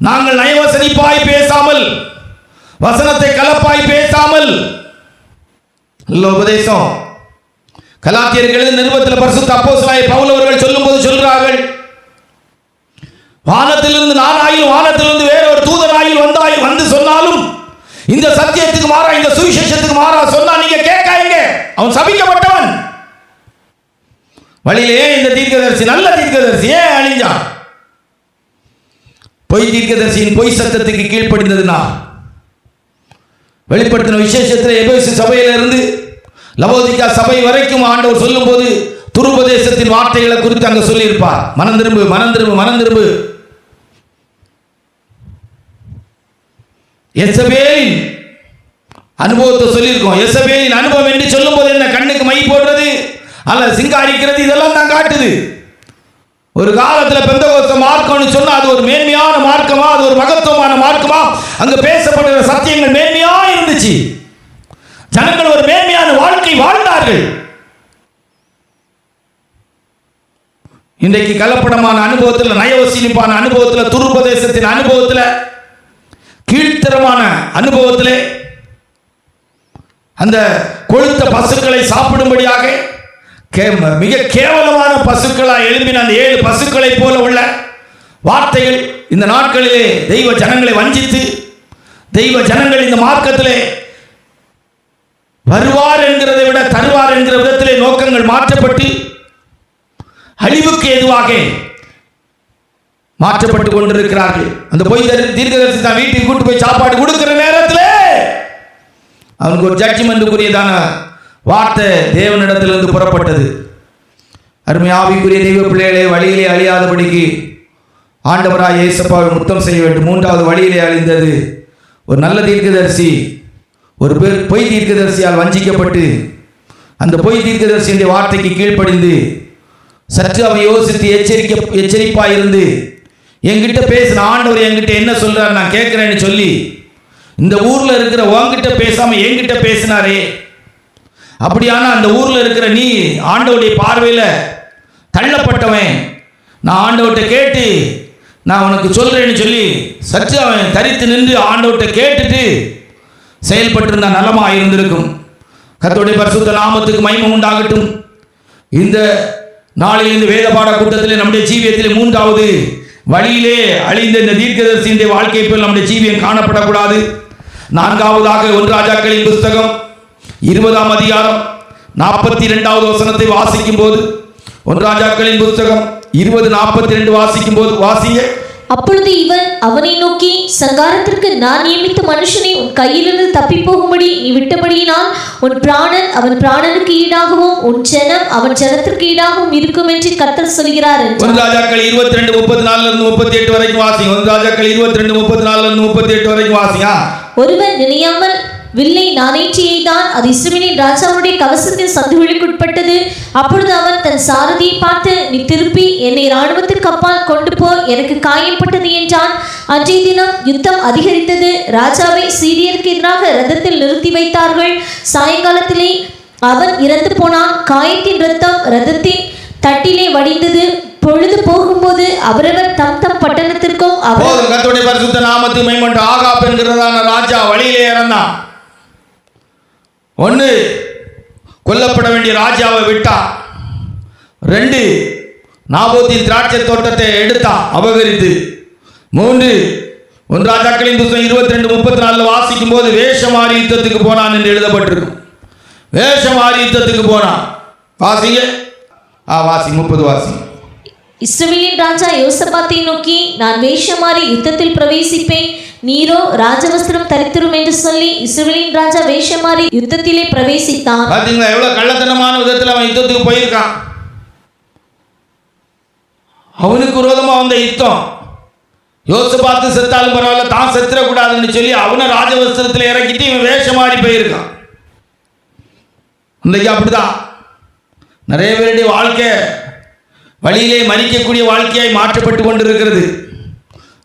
நாங்கள் நயவசனிப்பாய் பேசாமல், வசனத்தை கலப்பாய் பேசாமல், நல்ல உபதேசம். கலாத்தியர்கள் நிருபத்தில் பரிசுத்த அப்போஸ்தலனாகிய பவுல் அவர்கள் சொல்லும்போது சொல்கிறார்கள், வானத்திலிருந்து நானாயில் வானத்திலிருந்து வேற ஒரு தூதனாயில் வந்து சொன்னாலும் இந்த சத்தியத்துக்கு மாறா, இந்த சுவிசேஷத்துக்கு மாறா சொன்னா நீங்க கேட்காதீங்க, அவன் சபிக்கப்பட்டவன். வழியிலே இந்த தீர்க்கதரிசி நல்ல தீர்க்கதரிசி ஏன் அழிஞ்சான்? பொய் தீர்க்கதரிசியின் பொய் சத்தத்துக்கு கீழ்ப்படிந்ததுனா. வெளிப்படுத்தின விசேஷத்தில் எபேசு சபையிலிருந்து லவோதிக்கா சபை வரைக்கும் ஆண்டவர் சொல்லும் போது துருபதேசத்தின் வார்த்தைகளை குறித்து அங்க சொல்லியிருப்பார். மனம் திரும்பு, மனம் திரும்பு, மனம் திரும்பு. எசபேலின் அனுபவத்தை சொல்லியிருக்கோம். எசபேலின் அனுபவம் என்று சொல்லும் போது என்ன, கண்ணுக்கு மை போடுறது அல்ல சிங்காரிக்கிறது, இதெல்லாம் தான் காட்டுது. ஒரு காலத்தில் பெந்தகோஸ்தே மார்க்கம்னு சொன்னா அது ஒரு மேன்மையான மார்க்கமா, அது ஒரு மகத்துவமான மார்க்கமா, அங்க பேசப்படுகிற சத்தியங்கள் மேன்மையா இருந்துச்சு. ஜனங்கள் ஒரு மேன்மையான வாழ்க்கை வாழ்ந்தார்கள். இன்றைக்கு கலப்படமான அனுபவத்தில், நயவசனிப்பான அனுபவத்தில், துருபதேசத்தின் அனுபவத்தில், கீழ்த்தரமான அனுபவத்திலே அந்த கொழுத்த பசுக்களை சாப்பிடும்படியாக மிக கேவலமான பசுக்களாக எழும்பின அந்த 7 பசுக்களை போல உள்ள வார்த்தைகள் இந்த நாட்களிலே தெய்வ ஜனங்களை வஞ்சித்து, தெய்வ ஜனங்கள் இந்த மார்க்கத்திலே வருவார் என்கிறதை விட தருவார் என்கிற விதத்திலே நோக்கங்கள் மாற்றப்பட்டு அழிவுக்கு எதுவாக மாற்றப்பட்டு கொண்டிருக்கிறார்கள். அந்த பொய் தீர்க்கதரிசி தான் வீட்டுக்கு கூட்டு போய் சாப்பாடு கொடுக்கிற நேரத்தில் அவனுக்கு ஒரு ஜட்ஜ்மெண்ட்டுக்குரியதான வார்த்தை தேவனிடத்திலிருந்து புறப்பட்டது. அருமையாவிக்குரிய தெய்வ பிள்ளைகளே, வழியிலே அழியாதபடிக்கு ஆண்டவராய் இயேசுவை முத்தம் செய்ய வேண்டும். 3வது வழியிலே அழிந்தது ஒரு நல்ல தீர்க்கதரிசி ஒரு பொய் தீர்க்கதரிசியால் வஞ்சிக்கப்பட்டு அந்த பொய் தீர்க்கதரிசியின் வார்த்தைக்கு கீழ்ப்படிந்து சற்று அவன் யோசித்து எச்சரிப்பாக இருந்து என்கிட்ட பேசின ஆண்டவர் என்கிட்ட என்ன சொல்றார் நான் கேட்கிறேன்னு சொல்லி இந்த ஊர்ல இருக்கிற உன்கிட்ட பேசாம என்கிட்ட பேசினாரே, அப்படியான அந்த ஊர்ல இருக்கிற நீ ஆண்டவருடைய பார்வையில தள்ளப்பட்டவன், நான் ஆண்டவர்கிட்ட கேட்டு நான் உனக்கு சொல்றேன்னு சொல்லி சற்று அவன் தரித்து நின்று ஆண்டவர்கிட்ட கேட்டுட்டு செயல்பட்டிருந்தா நலமாக இருந்திருக்கும். கர்த்தருடைய பரிசுத்த நாமத்துக்கு மகிமை உண்டாகட்டும். இந்த நாளில் இந்த வேத பாட கூட்டத்தில் நம்முடைய ஜீவியத்தில் 3வது வழியிலே அழிந்த இந்த தீர்க்கதரிசியின் வாழ்க்கை போல் நம்முடைய ஜீவியம் காணப்படக்கூடாது. 4வதாக 1 ராஜாக்களின் புஸ்தகம் 20ஆம் அதிகாரம் 42வது வசனத்தை வாசிக்கும் போது, 1 ராஜாக்களின் புஸ்தகம் 20:42 வாசிக்கும் போது வாசிங்க. அப்பொழுது இவன் அவனை நோக்கி, சங்காரத்திற்கு நான் நியமித்த மனுஷனை உன் கையிலிருந்து தப்பி போகும்படி நீ விட்டபடியினால் உன் பிராணன் அவன் பிராணனுக்கு ஈடாகவும் உன் ஜனம் அவன் ஜனத்திற்கு ஈடாகவும் இருக்கும் என்று கர்த்தர் சொல்கிறார். 1 ராஜாக்கள் 22:34-38 வரைக்கும் வாசிங்க. 1 ராஜாக்கள் 22:34-38 வரைக்கும் வாசிங்க. ஒருவன் நினையாமல் வில்லை நானேற்றி எய்தான், அது இஸ்ரவேலின் ராஜாவுடைய கவசத்தின் சந்துகளுக்குட்பட்டது. அப்பொழுது அவன் தன் சாரதியை பார்த்து, நீ திருப்பி என்னை இராணுவத்திற்கு அப்பால் கொண்டு போ, எனக்கு காயப்பட்டது என்றான். அன்றைய தினம் யுத்தம் அதிகரித்தது. ராஜாவை சீரியருக்கு எதிராக ரதத்தில் நிறுத்தி வைத்தார்கள். சாயங்காலத்திலே அவன் இறந்து போனான். காயத்தின் இரத்தம் ரதத்தின் தட்டிலே வடிந்தது. பொழுது போகும்போது அவரவர் தம் தம் பட்டணத்திற்கும் கர்த்தருடைய பரிசுத்த நாமத்துக்கு மகிமை உண்டாகட்டும். ஆகாப் என்கிறதான ராஜா வழியிலே இறந்தான். 1 கொல்லப்பட வேண்டிய ராஜாவை விட்டான். 2 நாபோத்தின் திராட்சை தோட்டத்தை எடுத்தான் அபகரித்து. 3 1 ராஜாக்களின் புத்தகம் 22:34 வாசிக்கும் போது வேஷமாரி யுத்தத்துக்கு போனான் என்று எழுதப்பட்டிருக்கும். வேஷமாரி யுத்தத்துக்கு போனான். வாசிங்க. வாசி 30 வாசி. இஸ்ரவேலின் ராஜா யோசபாத்தை நோக்கி, நான் வேஷமாறி யுத்தத்தில் பிரவேசிப்பேன், நீரோ ராஜவஸ்திரம் தரித்திரும் என்று சொல்லி இஸ்ரவேலின் ராஜா வேஷமாறி யுத்தத்திலே பிரவேசித்தான். பாத்தீங்களா எவ்வளவு கள்ளத்தனமான விதத்தில் அவன் யுத்தத்துக்கு போயிருக்கான். அவனுக்கு விரோதமா வந்த யுத்தம் யோசபாத்து செத்தாலும் பரவாயில்ல, தான் செத்துறக்கூடாதுன்னு சொல்லி அவனை ராஜவஸ்திரத்தில் இறக்கிட்டு இவன் வேஷம் மாறி போயிருக்கான். இன்றைக்கு அப்படிதான் நிறைய பேருடைய வாழ்க்கை வழியிலே மறிக்கக்கூடிய வாழ்க்கையாய் மாற்றப்பட்டு கொண்டிருக்கிறது.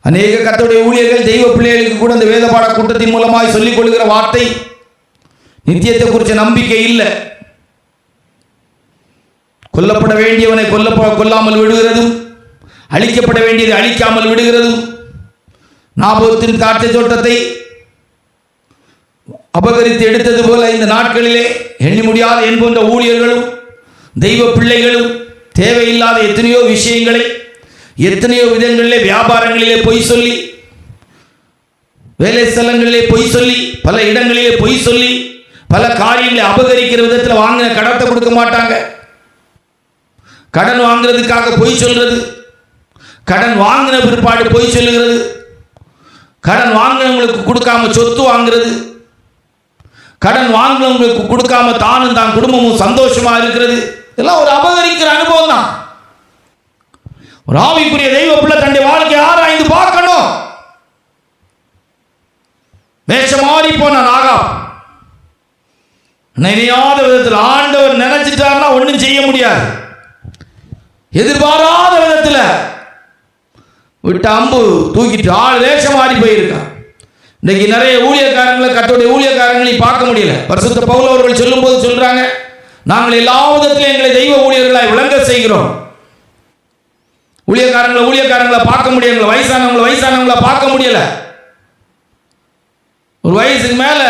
அநேக கர்த்தருடைய ஊழியர்கள் தெய்வ பிள்ளைகளுக்கு கூட இந்த வேத பாட கூட்டத்தின் மூலமாய் சொல்லிக் கொள்கிற வார்த்தை நித்தியத்தை குறித்த நம்பிக்கை இல்லை. கொல்லப்பட வேண்டியவனை கொல்லாமல் விடுகிறதும், அழிக்கப்பட வேண்டியதை அழிக்காமல் விடுகிறதும், நாபோத்தின் திராட்சை தோட்டத்தை அபகரித்து எடுத்தது போல இந்த நாட்களிலே எண்ணி முடியாத என்போன்ற ஊழியர்களும் தெய்வ பிள்ளைகளும் தேவையில்லாத எத்தனையோ விஷயங்களை எத்தனையோ விதங்களிலே வியாபாரங்களிலே பொய் சொல்லி, வேலை ஸ்தலங்களிலே பொய் சொல்லி, பல இடங்களிலே பொய் சொல்லி, பல காரியங்களை அபகரிக்கிற விதத்தில் வாங்கின கடத்தை கொடுக்க மாட்டாங்க. கடன் வாங்குறதுக்காக பொய் சொல்றது, கடன் வாங்கின பிற்பாடு பொய் சொல்லுகிறது, கடன் வாங்கினவங்களுக்கு கொடுக்காம சொத்து வாங்குறது, கடன் வாங்கினவங்களுக்கு கொடுக்காம தானும் தான் குடும்பமும் சந்தோஷமா இருக்கிறது. இதெல்லாம் ஒரு அபகரிக்கிற அனுபவம் தான். ஒரு ஆவிக்குரிய தெய்வ பிள்ளை தன்னுடைய வாழ்க்கையை ஆராய்ந்து பார்க்கணும். வேஷம் மாறி போன ஆகாப் நினையாத விதத்தில் ஆண்டவர் நினைச்சிட்டாருன்னா ஒன்றும் செய்ய முடியாது. எதிர்பாராத விதத்தில் விட்ட அம்பு தூக்கிட்டு ஆள் வேஷம் மாறி போயிருக்கான். இன்னைக்கு நிறைய ஊழியக்காரங்களை கர்த்தருடைய ஊழியக்காரங்களை பார்க்க முடியல. பரிசுத்த பவுல் அவர்கள் சொல்லும் போது சொல்றாங்க, நாங்கள் எல்லா விதத்திலும் எங்களை தெய்வ ஊழியர்களாய் விளங்க செய்கிறோம். ஊழியக்காரங்களை பார்க்க முடியல, வயசானவங்களை பார்க்க முடியல. ஒரு வயசுக்கு மேல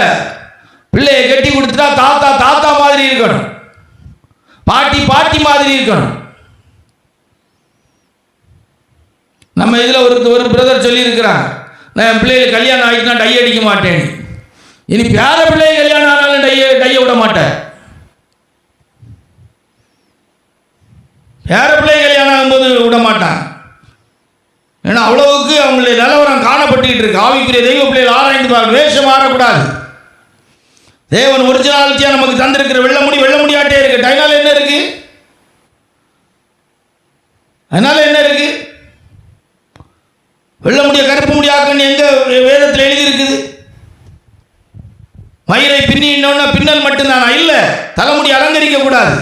பிள்ளையை கட்டி கொடுத்துட்டா தாத்தா மாதிரி இருக்கணும், பாட்டி மாதிரி இருக்கணும். நம்ம இதில் ஒரு பிரதர் சொல்லியிருக்கிறாங்க, நான் என் பிள்ளைகள் கல்யாணம் ஆகிட்டுனா டை அடிக்க மாட்டேன், இனி பேர பிள்ளையை கல்யாணம் ஆனாலும் டையை விட மாட்டேன். பேர பிள்ளை கல்யாணம் ஆகும்போது விட மாட்டான். ஏன்னா அவ்வளவுக்கு அவங்களுடைய நிலவரம் காணப்பட்டுக்கிட்டு இருக்கு. ஆவிக்குரிய தெய்வ பிள்ளைகள் ஆராய்ந்து பார்க்க, வேஷம் மாறக்கூடாது. தேவன் ஒரிஜினாலிட்டியா நமக்கு தந்திருக்கிற வெள்ள முடியாட்டே இருக்கு. அதனால என்ன இருக்கு? வெள்ள முடிய கருப்பு முடியாக்குன்னு எங்க வேதத்தில் எழுதி இருக்குது? மயிரை பின்னினோன்னா பின்னல் மட்டும்தானா? இல்லை, தலைமுடி அலங்கரிக்க கூடாது.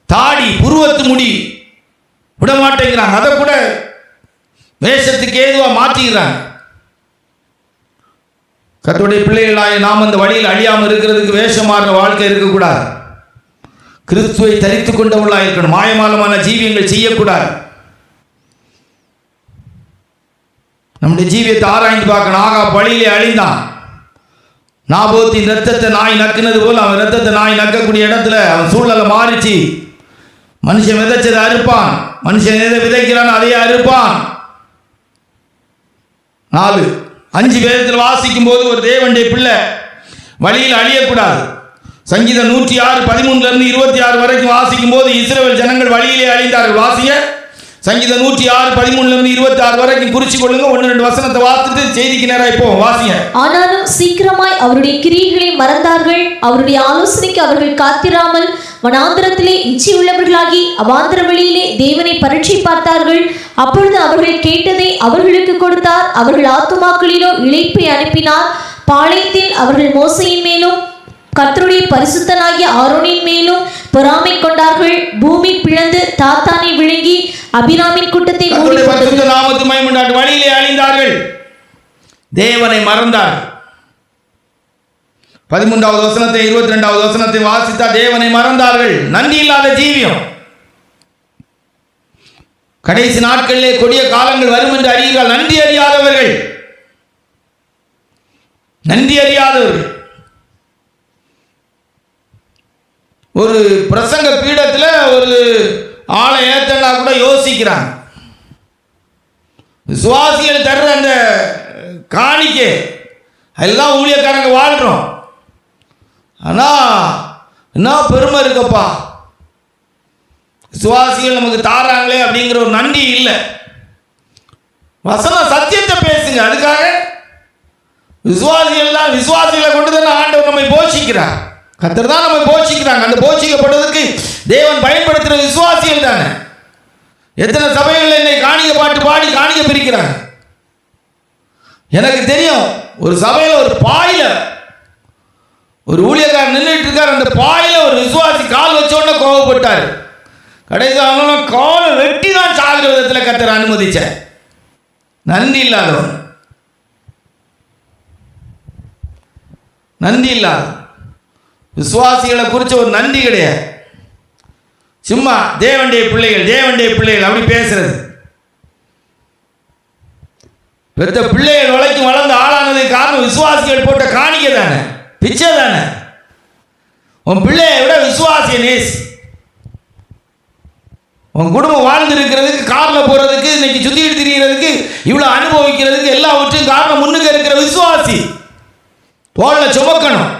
தாடி புருவத்து முடி விட மாட்டேங்கிறாங்க, அதை கூட வேஷத்துக்கு ஏதுவாக மாற்றிக்கிறாங்க. கர்த்தருடைய பிள்ளைகளாய நாம் அந்த வழியில் அழியாமல் இருக்கிறதுக்கு வேஷமான வாழ்க்கை இருக்கக்கூடாது. கிறிஸ்துவை தரித்து கொண்டவர்களாக இருக்கணும். மாயமாலமான ஜீவியங்கள் செய்யக்கூடாது. நம்முடைய ஜீவியத்தை ஆராய்ந்து பார்க்கணும். ஆகாப் வழியிலே அழிந்தான். நாபோத்தின் ரத்தத்தை நாய் நக்குனது போல் அவன் ரத்தத்தை நாய் நக்கக்கூடிய இடத்துல அவன் சூழ்நிலை மாறிச்சு. மனுஷன் விதைச்சதை அறுப்பான், மனுஷன் எதை விதைக்கிறான் அதையே அறுப்பான். 4-5 வேதத்தில் வாசிக்கும் போது ஒரு தேவனுடைய பிள்ளை வழியில் அழியக்கூடாது. சங்கீதம் 106:13-26 வரைக்கும் வாசிக்கும் போது இஸ்ரவேல் ஜனங்கள் வழியிலே அழிந்தார்கள். வாசிங்க, சங்கீதம் 106:13-26 வரைக்கும் குறிச்சு கொள்ளுங்க. 1-2 வசனத்தை வாசித்து செய்திக்கு நேராக இப்போ வாசிங்க. ஆனாலும் சீக்கிரமாய் அவருடைய கிரியைகளை மறந்தார்கள், அவருடைய ஆலோசனைக்கு அவர்கள் காத்திராமல் வனாந்திரத்திலே இச்சை உள்ளவர்களாகி அவாந்திர வழியிலே தேவனை பரீட்சை பார்த்தார்கள். அப்பொழுது அவர்கள் கேட்டதை அவர்களுக்கு கொடுத்தார். அவர்கள் ஆத்துமாக்களிலோ இளைப்பை அனுப்பினார். பாளையத்தில் அவர்கள் மோசையின் மேலும் கர்த்தருடைய பரிசுத்தனாகிய ஆரோனின் மேலும் பொறாமை கொண்டார்கள். பூமி பிளந்து தாத்தானை விழுங்கி அபிராமின் கூட்டத்தை வழியிலே அழிந்தார்கள், தேவனை மறந்தார்கள். 13வது வசனத்தை 22வது வசனத்தை வாசித்தா தேவனை மறந்தார்கள். நன்றி இல்லாத ஜீவியம். கடைசி நாட்களிலே கொடிய காலங்கள் வரும் என்று அறிகிறார்கள். நன்றி அறியாதவர்கள். ஒரு பிரசங்க பீடத்தில் ஒரு ஆளை ஏத்தனா கூட யோசிக்கிறாங்க. விசுவாசிகள் தர்ற அந்த காணிக்கை எல்லாம் ஊழியக்காரங்க வாழ்றோம். ஆனால் என்ன பெருமை இருக்கப்பா, விசுவாசிகள் நமக்கு தாராங்களே அப்படிங்கிற ஒரு நன்றி இல்லை. வசனம் சத்தியத்தை பேசுங்க. அதுக்காக விசுவாசிகளை கொண்டு தானே ஆண்டவர் நம்மை போஷிக்கிறார். கர்த்தர் தான் நம்மை போஷிக்கிறாங்க. அந்த போஷிக்கப்படுவதற்கு தேவன் பயன்படுத்துகிற விசுவாசிகள் தானே. எத்தனை சபைகள் என்னை காணிக்க பாட்டு பாடி காணிக்க பிரிக்கிறாங்க. எனக்கு தெரியும், ஒரு சபையில் ஒரு பாயில ஒரு ஊழியக்காரர் நின்றுட்டு இருக்கார். அந்த பாயில ஒரு விசுவாசி கால் வச்ச உடனே கோபப்பட்டார். கடைசி காலை வெட்டி தான் சாகிற விதத்தில் கர்த்தர் அனுமதிச்சேன். நன்றி இல்லாதவன், நன்றி இல்லாத விசுவாசிகளை குறித்த ஒரு நன்றி கிடையாது. சும்மா தேவனுடைய பிள்ளைகள் அப்படி பேசுறது. பெற்ற பிள்ளைகள் வளைக்கும் வளர்ந்து ஆளானதுக்கு காரணம் விசுவாசிகள் போட்ட காணிக்கை தானே, பிச்சை தானே. உன் பிள்ளையை விட விசுவாசிய நேசி. உன் குடும்பம் வாழ்ந்து இருக்கிறதுக்கு, காரில் போகிறதுக்கு, இன்னைக்கு சுத்திட்டு திரிகிறதுக்கு, இவ்வளோ அனுபவிக்கிறதுக்கு எல்லாவற்றையும் காரணம் முன்னுக்கு இருக்கிற விசுவாசி. தோளை சுமக்கணும்.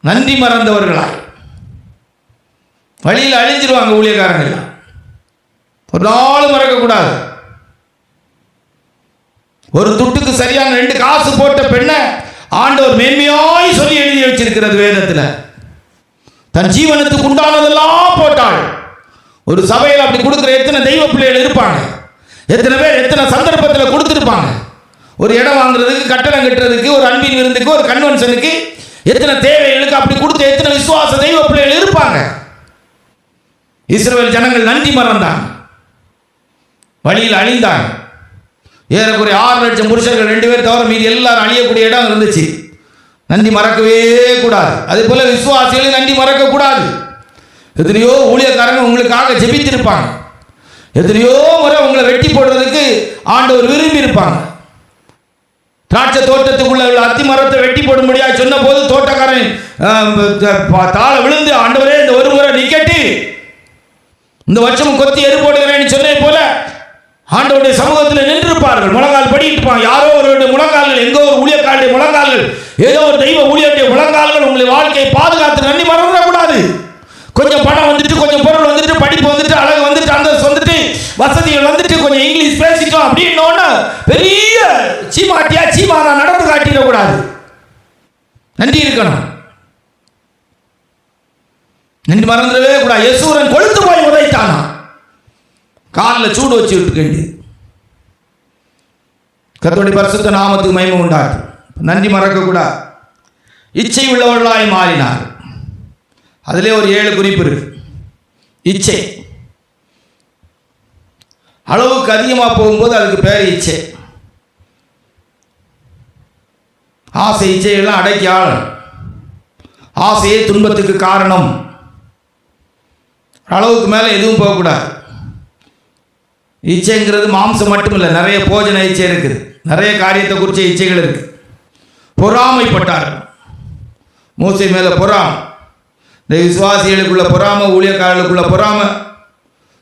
நன்றி மறந்தவர்களாய் வழியில் அழிஞ்சிருவாங்க ஊழியக்காரங்க எல்லாம். ஒரு நாள் மறக்கக்கூடாது. ஒரு துட்டுக்கு சரியான 2 காசு போட்ட பெண்ணை ஆண்டவர் மேன்மையாய் சொல்லி எழுதி வச்சிருக்கிறது வேதத்தில். தன் ஜீவனத்துக்கு உண்டானதெல்லாம் போட்டாள். ஒரு சபையில் அப்படி கொடுக்குற எத்தனை தெய்வ பிள்ளைகள் இருப்பாங்க, எத்தனை பேர் எத்தனை சந்தர்ப்பத்தில் கொடுத்துருப்பாங்க. ஒரு இடம் வாங்குறதுக்கு, கட்டணம் கட்டுறதுக்கு, ஒரு அன்பின் விருந்துக்கு, ஒரு கன்வென்ஷனுக்கு, எத்தனை தேவைகளுக்கு அப்படி கொடுத்த எத்தனை விசுவாச தெய்வ பிள்ளைகள் இருப்பாங்க. இஸ்ரவேல் ஜனங்கள் நன்றி மறந்தாங்க, வழியில் அழிந்தாங்க. ஏறக்குறைய 6 லட்சம் புருஷர்கள் 2 பேர் தவிர மீதி எல்லாரும் அழியக்கூடிய இடம் இருந்துச்சு. நன்றி மறக்கவே கூடாது. அதே போல விசுவாசிகளை நன்றி மறக்க கூடாது. எத்தனையோ ஊழியக்காரங்க உங்களுக்காக ஜெபித்திருப்பாங்க. எத்தனையோ முறை உங்களை வெட்டி போடுறதுக்கு ஆண்டவர் விரும்பி இருப்பாங்க. திராட்சை தோட்டத்துக்குள்ள உள்ள அத்தி மரத்தை வெட்டி போடும்படியாக சொன்ன போது தோட்டக்காரன் தாழ விழுந்து, ஆண்டவரே இந்த ஒரு முறை நிக்கட்டி, இந்த வருஷம் கொத்தி எரு போடுகிறேன்னு சொன்னே போல ஆண்டவருடைய சமூகத்தில் நின்றிருப்பார்கள். முழங்கால் படிட்டு இருப்பாங்க. யாரோ ஒரு முழங்கால்கள், எங்கோ ஒரு ஊழியக்காரருடைய முழங்கால்கள், ஏதோ ஒரு தெய்வ ஊழியருடைய முழங்கால்கள் உங்களை வாழ்க்கையை பாதுகாத்து நன்றி மறந்துடக்கூடாது. கொஞ்சம் பணம் வந்துட்டு, கொஞ்சம் பொருள் வந்துட்டு, படிப்பு வந்துட்டு, அழகு வந்துட்டு, அந்தஸ்து வந்துட்டு, வசதிகள் வந்துட்டு, கொஞ்சம் இங்கிலீஷ் பேசிட்டோம் அப்படின்னு பெரிய சீமானா நடந்து காட்டிடக்கூடாது. நன்றி இருக்கணும். நன்றி மறந்துடவே கூடாது. யசூரன் கொழுத்து போய் உதைத்தானா, காலில் சூடு வச்சு விட்டு. கர்த்தருடைய பரிசுத்த நாமத்துக்கு மகிமை உண்டாது. நன்றி மறக்க கூடாது. இச்சை உள்ளவர்களாய் மாறினார். அதிலே ஒரு 7 குறிப்பு இருக்கு. இச்சை அளவுக்கு அதிகமாக போகும்போது அதுக்கு பேர் இச்சை. ஆசை இச்சையெல்லாம் அடக்கி ஆளணும். ஆசையே துன்பத்துக்கு காரணம். அளவுக்கு மேலே எதுவும் போகக்கூடாது. இச்சைங்கிறது மாம்சம் மட்டும் இல்லை, நிறைய போஜன இச்சை இருக்குது, நிறைய காரியத்தை குறித்த இச்சைகள் இருக்கு. பொறாமைப்பட்டார்கள். மோசே மேலே பொறாமை, இந்த விசுவாசிகளுக்குள்ள பொறாமை, ஊழியக்காரர்களுக்குள்ள பொறாமை,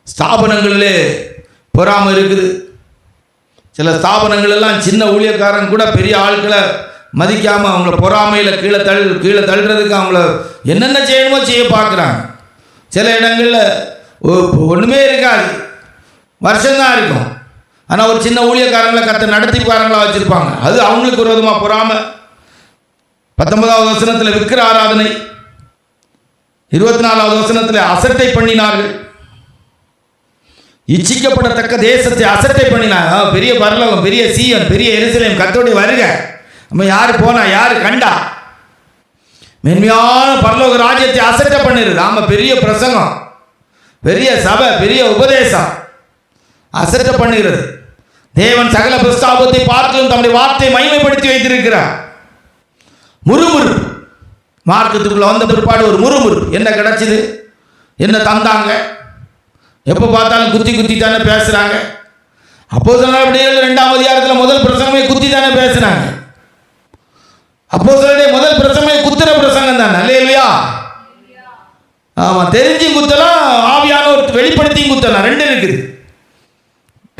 ஸ்தாபனங்களிலே பொறாமை இருக்குது. சில ஸ்தாபனங்கள் எல்லாம் சின்ன ஊழியக்காரன் கூட பெரிய ஆட்களை மதிக்காமல் அவங்கள பொறாமையில் கீழே தள்ளுறதுக்கு அவங்கள என்னென்ன செய்யணுமோ செய்ய பார்க்குறாங்க. சில இடங்களில் ஒன்றுமே இருக்காது, வருஷம்தான் இருக்கும். ஆனால் ஒரு சின்ன ஊழியக்காரங்களை கர்த்தர் நடத்திப்பாரங்களாக வச்சுருப்பாங்க. அது அவங்களுக்கு ஒரு விதமாக பொறாமை. 19வது வசனத்தில் விக்கிர ஆராதனை, 24வது வசனத்தில் அசட்டை பண்ணினார்கள். இச்சிக்கப்படத்தக்க தேசத்தை அசட்டை பண்ணினாங்க. பெரிய பரலோகம், பெரிய சீயன், பெரிய எருசலேம், கர்த்தருடைய வருக. நம்ம யார் போனா, யார் கண்டா, மென்மையான பரலோக ராஜ்யத்தை அசட்டை பண்ணிடுது. ஆமாம், பெரிய பிரசங்கம், பெரிய சபை, பெரிய உபதேசம் அசட்டை பண்ணுகிறது. தேவன் சகல பிரஸ்தாபத்தை பார்த்தும் தம்முடைய வார்த்தையை மகிமைப்படுத்தி வைத்திருக்கிறார். முறுமுறுப்பு, மார்க்கத்துக்குள்ள வந்த பிற்பாடு ஒரு முறுமுறுப்பு. என்ன கிடைச்சிது, என்ன தந்தாங்க, எப்போ பார்த்தாலும் குத்தி குத்தி தானே பேசுகிறாங்க. அப்போஸ்தலர் 2ஆம் அதிகாரத்தில் முதல் பிரசங்கமே குத்தி தானே பேசுகிறாங்க. அப்போஸ்தலருடைய முதல் பிரசங்கமே குத்துற பிரசங்கம் தானே. அல்லேலூயா. ஆமாம், தெரிஞ்சும் குத்தலாம், ஆவியானவர் வெளிப்படுத்தியும் குத்தலாம். 2 இருக்குது.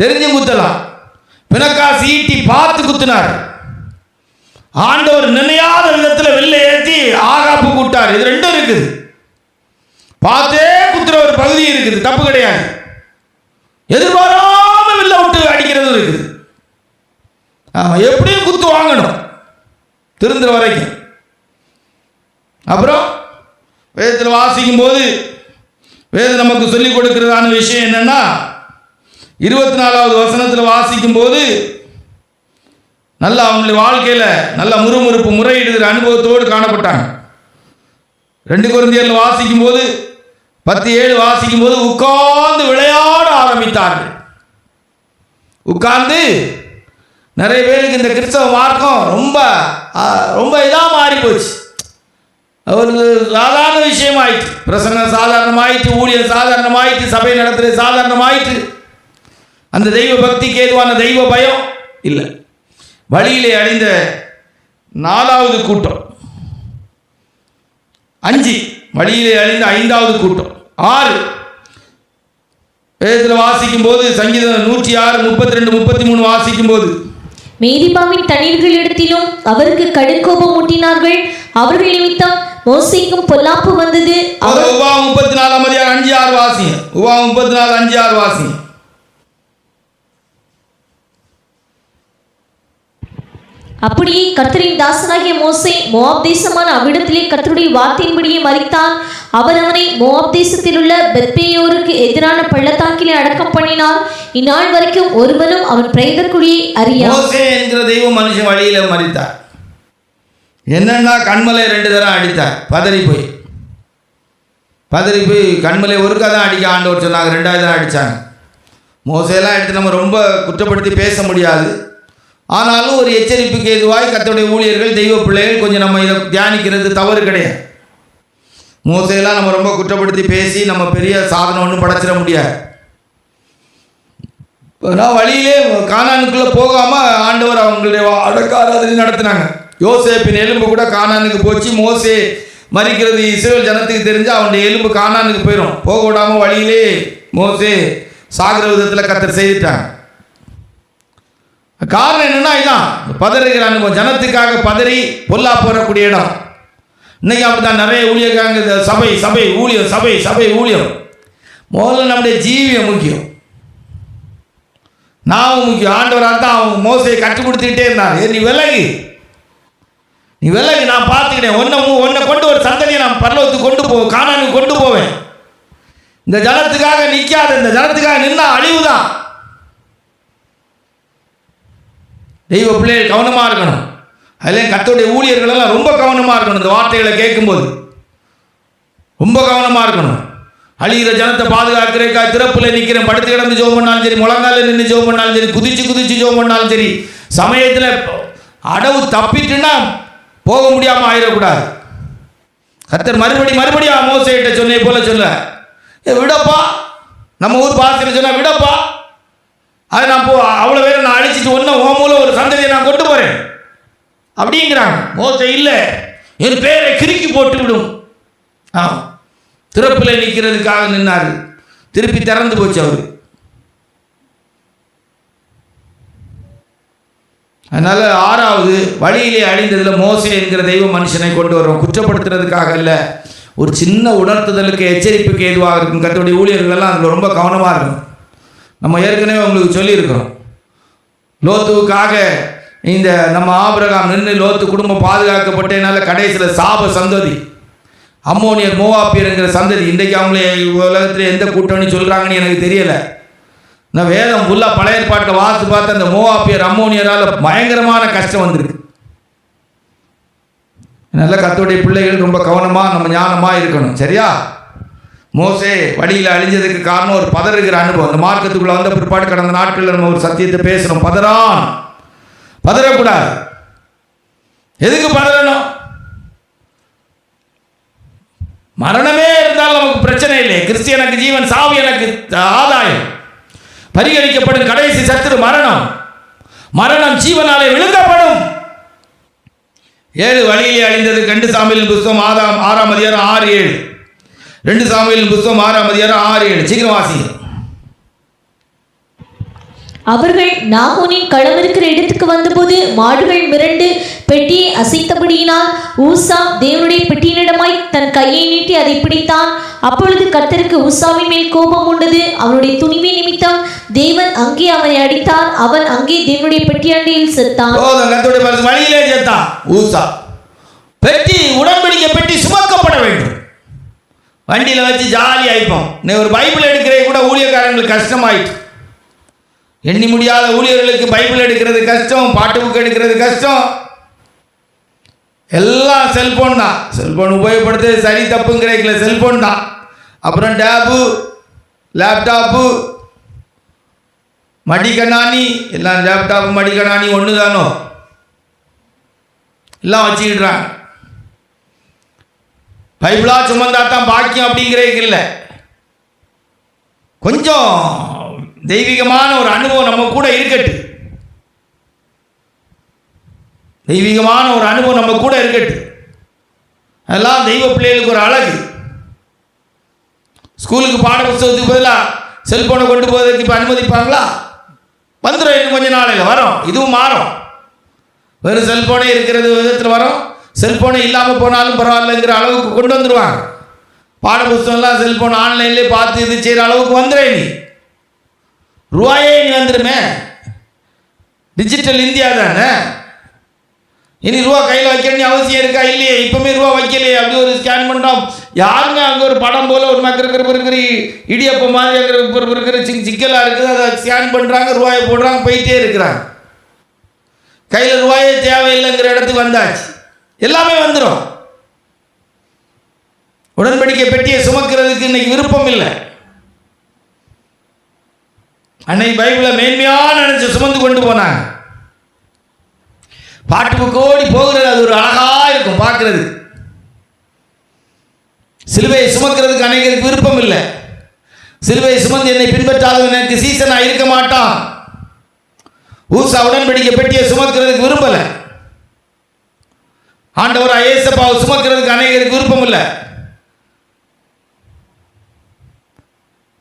தெரிஞ்சும் குத்தலாம். பிணக்காசு ஈட்டி பார்த்து குத்தினார். ஆண்டவர் நினையாத விதத்தில் வெளில ஏற்றி ஆகாப்பு கூட்டார். இது 2 இருக்குது. பார்த்தே குத்துற ஒரு பகுதி இருக்குது, தப்பு கிடையாது. எதிர்பாராம வெளில விட்டு அடிக்கிறது இருக்குது. எப்படியும் குத்து வாங்கணும் திருந்துற வரைக்கும். அப்புறம் வேதத்தில் வாசிக்கும் போது வேதம் நமக்கு சொல்லிக் கொடுக்கிறதான விஷயம் என்னன்னா, 24வது வசனத்தில் வாசிக்கும் போது நல்லா அவங்களுடைய வாழ்க்கையில் நல்ல முறுமுறுப்பு முறையிடுகிற அனுபவத்தோடு காணப்பட்டாங்க. 2 கொரிந்தியரில் வாசிக்கும் போது 10:7 வாசிக்கும் போது உட்கார்ந்து விளையாட ஆரம்பித்தார்கள். உட்கார்ந்து நிறைய பேருக்கு இந்த கிறிஸ்தவ மார்க்கம் ரொம்ப ரொம்ப இதாக மாறி போச்சு. ஒரு சாதாரண விஷயமாயிட்டு, பிரசங்கம் சாதாரணமாயிட்டு, ஊழியர் சாதாரணமாயிட்டு, சபை நடத்துறது சாதாரணமாயிட்டு. அந்த தெய்வ பக்திக்கு ஏதுவான தெய்வ பயம் இல்லை. வழியிலே அடைந்த 4வது கூட்டம் 5, வழியிலே அழிந்த 5வது கூட்டம் 6 வேதத்தில் வாசிக்கும் போது சங்கீதம் 106, 32, 33 வாசிக்கும் போது மேரிபாவின் தண்ணீர்களிடத்திலும் அவருக்கு கடுங்கோபம் ஊட்டினார்கள். அவர்கள் நிமித்தம் மோசேக்கும் பொல்லாப்பு வந்தது. உபாகமம் 34 5-6 வாசிங்க. உபாகமம் 34 5-6 வாசிங்க. அப்படியே கர்த்தரின் தாசனாகிய மோசே மோவாப் தேசமான அவ்விடத்திலே கர்த்தருடைய வார்த்தையின்படியே மரித்தான். அவர் அவனை மோவாப் தேசத்தில் உள்ள பெத்பேயோருக்கு எதிரான பள்ளத்தாக்கிலே அடக்கம் பண்ணினார். இந்நாள் வரைக்கும் ஒருவனும் அவன் பிரேதக்குழியை அறியான். மோசே என்கிற தெய்வ மனுஷன் வழியில மரித்தார். என்னன்னா கண்மலை 2 தரம் அடித்தார். பதறி போய் கண்மலை ஒருக்கா தான் அடிக்க ஆண்டவர் சொன்னாங்க. 2வது தரம் அடித்தாங்க. மோசையெல்லாம் எடுத்து நம்ம ரொம்ப குற்றப்படுத்தி பேச முடியாது. ஆனாலும் ஒரு எச்சரிப்புக்கு ஏதுவாய் கர்த்தருடைய ஊழியர்கள் தெய்வ பிள்ளைகள் கொஞ்சம் நம்ம இதை தியானிக்கிறது தவறு கிடையாது. மோசையெல்லாம் நம்ம ரொம்ப குற்றப்படுத்தி பேசி நம்ம பெரிய சாதனை ஒன்றும் படைச்சிட முடியாது. நான் வழியிலே கானானுக்குள்ளே போகாமல் ஆண்டவர் அவங்களுடைய அடக்க ஆராதனை நடத்தினாங்க. யோசேப்பின் எலும்பு கூட கானானுக்கு போச்சு. மோசே மரிக்கிறது இஸ்ரவேல் ஜனத்துக்கு தெரிஞ்சு அவனுடைய எலும்பு கானானுக்கு போயிடும். போக விடாமல் வழியிலே மோசே சாகிற விதத்தில் கர்த்தர் செய்துட்டாங்க. காரணம் என்னன்னா இதான் பதறுகிற அனுபவம். ஜனத்துக்காக பதறி பொல்லா போறக்கூடிய இடம். இன்னைக்கு அப்படித்தான் நிறைய ஊழியர்காங்க. சபை ஊழியம். முதல்ல நம்முடைய ஜீவியம் முக்கியம், நாமும் முக்கியம். ஆண்டவராக தான் அவங்க மோசையை கற்றுக் கொடுத்துக்கிட்டே இருந்தார். நீ விலகு, நான் பார்த்துக்கிட்டேன். ஒன்றை கொண்டு ஒரு சந்ததியை நான் பரலோகத்துக்கு கொண்டு போவேன், கானானுக்கு கொண்டு போவேன். இந்த ஜனத்துக்காக நிற்காத, இந்த ஜனத்துக்காக நின்னா அழிவுதான். தெய்வ பிள்ளைகள் கவனமாக இருக்கணும். அதில் கர்த்தருடைய ஊழியர்கள் எல்லாம் ரொம்ப கவனமாக இருக்கணும். இந்த வார்த்தைகளை கேட்கும்போது ரொம்ப கவனமாக இருக்கணும். அழிகிற ஜனத்தை பாதுகாக்கிறேக்கா திறப்பில் நிற்கிறேன், படுத்து கிடந்து ஜோம் பண்ணாலும் சரி, முழங்கால நின்று ஜோம் பண்ணாலும் சரி, குதிச்சு ஜோம் பண்ணாலும் சரி, சமயத்தில் அடவு தப்பிட்டுன்னா போக முடியாமல் ஆயிடக்கூடாது. கர்த்தர் மறுபடியும் மோசேயிட்ட சொன்னே போல சொல்ல, விடப்பா, நம்ம ஊர் பாசத்தில் சொன்ன விடப்பா, அதை நான் அவ்வளோ பேரை நான் அழிச்சிட்டு மூலம் ஒரு சந்ததியை நான் கொண்டு போகிறேன் அப்படிங்கிறாங்க. மோசே இல்லை, என் பேரை கிறுக்கி போட்டு விடும். திறப்பில் நிற்கிறதுக்காக நின்னார். திருப்பி திறந்து போச்சு அவரு. அதனால 6வது வழியிலே அழிந்ததில் மோசே என்கிற தெய்வ மனுஷனை கொண்டு வரோம். குற்றப்படுத்துறதுக்காக இல்லை, ஒரு சின்ன உணர்த்துதலுக்கு எச்சரிப்புக்கு ஏதுவாக இருக்கும். கர்த்தருடைய ஊழியர்கள் எல்லாம் அதில் ரொம்ப கவனமாக இருக்கும். நம்ம ஏற்கனவே உங்களுக்கு சொல்லியிருக்கிறோம். லோத்துவுக்காக இந்த நம்ம ஆபிரகாம் நின்று லோத்து குடும்பம் பாதுகாக்கப்பட்டதுனால கடைசியில் சாப சந்ததி அம்மோனியர் மோவாப்பியருங்கிற சந்ததி. இன்றைக்கு அவங்களே உலகத்தில் எந்த கூட்டணி சொல்கிறாங்கன்னு எனக்கு தெரியலை. நான் வேதம் ஃபுல்லாக பழைய ஏற்பாட்டை வாசித்து பார்த்து அந்த மோவாப்பியர் அம்மோனியரால் பயங்கரமான கஷ்டம் வந்திருக்கு. நல்ல கர்த்தருடைய பிள்ளைகள் ரொம்ப கவனமாக நம்ம ஞானமாக இருக்கணும். சரியா? மோசே வழியில் அழிஞ்சதுக்கு காரணம் ஒரு பதறுகிற அனுபவம். அந்த மார்க்கத்துக்குள்ள வந்த பிற்பாடு கடந்த நாட்களில் நம்ம ஒரு சத்தியத்தை பேசணும். பதறக்கூடாது. எதுக்கு பதறணும்? மரணமே இருந்தால் நமக்கு பிரச்சனை இல்லை. கிறிஸ்டியனுக்கு ஜீவன், சாவு எனக்கு ஆதாயம். பரிகரிக்கப்படும் கடைசி சத்துரு மரணம் ஜீவனாலே விழுங்கப்படும். 7 வழியிலே அழிந்தது. 2 சாமுவேலின் புத்தகம் 6ஆம் அதிகாரம் 6-7. 2 சாமுவேலின் புத்தகம் 6ஆம் அதிகாரம் 6-7. சீக்கிரம் வாசிங்க. அவர்கள் நாகோனின் களம் இருக்கிற இடத்துக்கு வந்தபோது மாடுகள் மிரண்டு பெட்டியை அசைத்தபடியினால் ஊசா தேவனுடைய பெட்டியினிடமாய் தன் கையை நீட்டி அதை பிடித்தான். அப்பொழுது கர்த்தருக்கு ஊசாவின் மேல் கோபம் உண்டது. அவனுடைய துணிவை நிமித்தம் தேவன் அங்கே அவனை அடித்தார். அவன் அங்கே தேவனுடைய பெட்டி அண்டையில் செத்தான். வழியிலே செத்தான். ஊசா பெட்டி, உடன்படிக்கை பெட்டி சுமக்கப்பட வேண்டும். வண்டியில் வச்சு ஜாலி ஆயிப்போம். ஒரு பைபிள் எடுக்கிறே கூட ஊழியக்காரங்களுக்கு கஷ்டமாயிட்டு. எண்ணி முடியாத ஊழியர்களுக்கு பைபிள் எடுக்கிறது கஷ்டம், பாட்டு புக் எடுக்கிறது கஷ்டம். எல்லாம் செல்போன் தான். செல்போன் உபயோகப்படுத்துறது சரி தப்பும் கிடைக்கல, செல்போன் தான். அப்புறம் டேபு, லேப்டாப்பு, மடிக்கணாணி, எல்லாம் லேப்டாப்பு மடிக்கணாணி ஒன்று தானோ, எல்லாம் வச்சுக்கிட்டுறாங்க. பைபிளாக சுமந்தா தான் பாக்கியம் அப்படிங்கிறதுக்கு இல்லை. கொஞ்சம் தெய்வீகமான ஒரு அனுபவம் நம்ம கூட இருக்கட்டு. தெய்வீகமான ஒரு அனுபவம் நம்ம கூட இருக்கட்டு. அதெல்லாம் தெய்வ பிள்ளைகளுக்கு ஒரு அழகு. ஸ்கூலுக்கு பாட புத்தகத்துக்கு பதிலாக செல்போனை கொண்டு போவதற்கு இப்போ அனுமதிப்பாங்களா? வந்துடும், இன்னும் கொஞ்சம் நாளையில் வரும். இதுவும் மாறும். வெறும் செல்போனே இருக்கிறது விதத்தில் வரும். செல்போனே இல்லாமல் போனாலும் பரவாயில்லைங்கிற அளவுக்கு கொண்டு வந்துடுவாங்க. பாட புத்தகம்லாம் செல்போன் ஆன்லைன்லேயே பார்த்து இது செய்கிற அளவுக்கு வந்துடுறேன். நீ ரூபாயே நீ வந்துடுமே. டிஜிட்டல் இந்தியா தானே. இனி ரூபா கையில் வைக்கணும்னு அவசியம் இருக்கா? இல்லையே. இப்போமே ரூபா வைக்கலையே. அப்படி ஒரு ஸ்கேன் பண்ணுறோம். யாருங்க அங்கே ஒரு படம் போல் ஒரு இருக்கிற இடியப்ப மாதிரி இருக்கிற சிக்கலாக இருக்குது, அதை ஸ்கேன் பண்ணுறாங்க, ரூபாயை போடுறாங்க, போயிட்டே இருக்கிறாங்க. கையில் ரூபாயே தேவையில்லைங்கிற இடத்துக்கு வந்தாச்சு. எல்லாமே வந்துடும். உடன்படிக்கை பெட்டியை சுமக்கிறதுக்கு இன்னைக்கு விருப்பம் இல்லை. அன்னைக்கு பைபிளை மேன்மையான நினைச்சு சுமந்து கொண்டு போனாங்க. பாட்டுக்கு கோடி போகிறது, அது ஒரு அழகா இருக்கும் பார்க்கறது. சிலுவையை சுமக்கிறதுக்கு அநேகருக்கு விருப்பம் இல்லை. சிலுவையை சுமந்து என்னை பின்பற்றாதவன் எனக்கு சீசனாக இருக்க மாட்டான். ஊசா உடன்படிக்கை பெட்டியை சுமக்கிறதுக்கு விரும்பலை. ஆண்டவராக இயேசுவை சுமக்கிறதுக்கு அநேகருக்கு விருப்பம் இல்லை.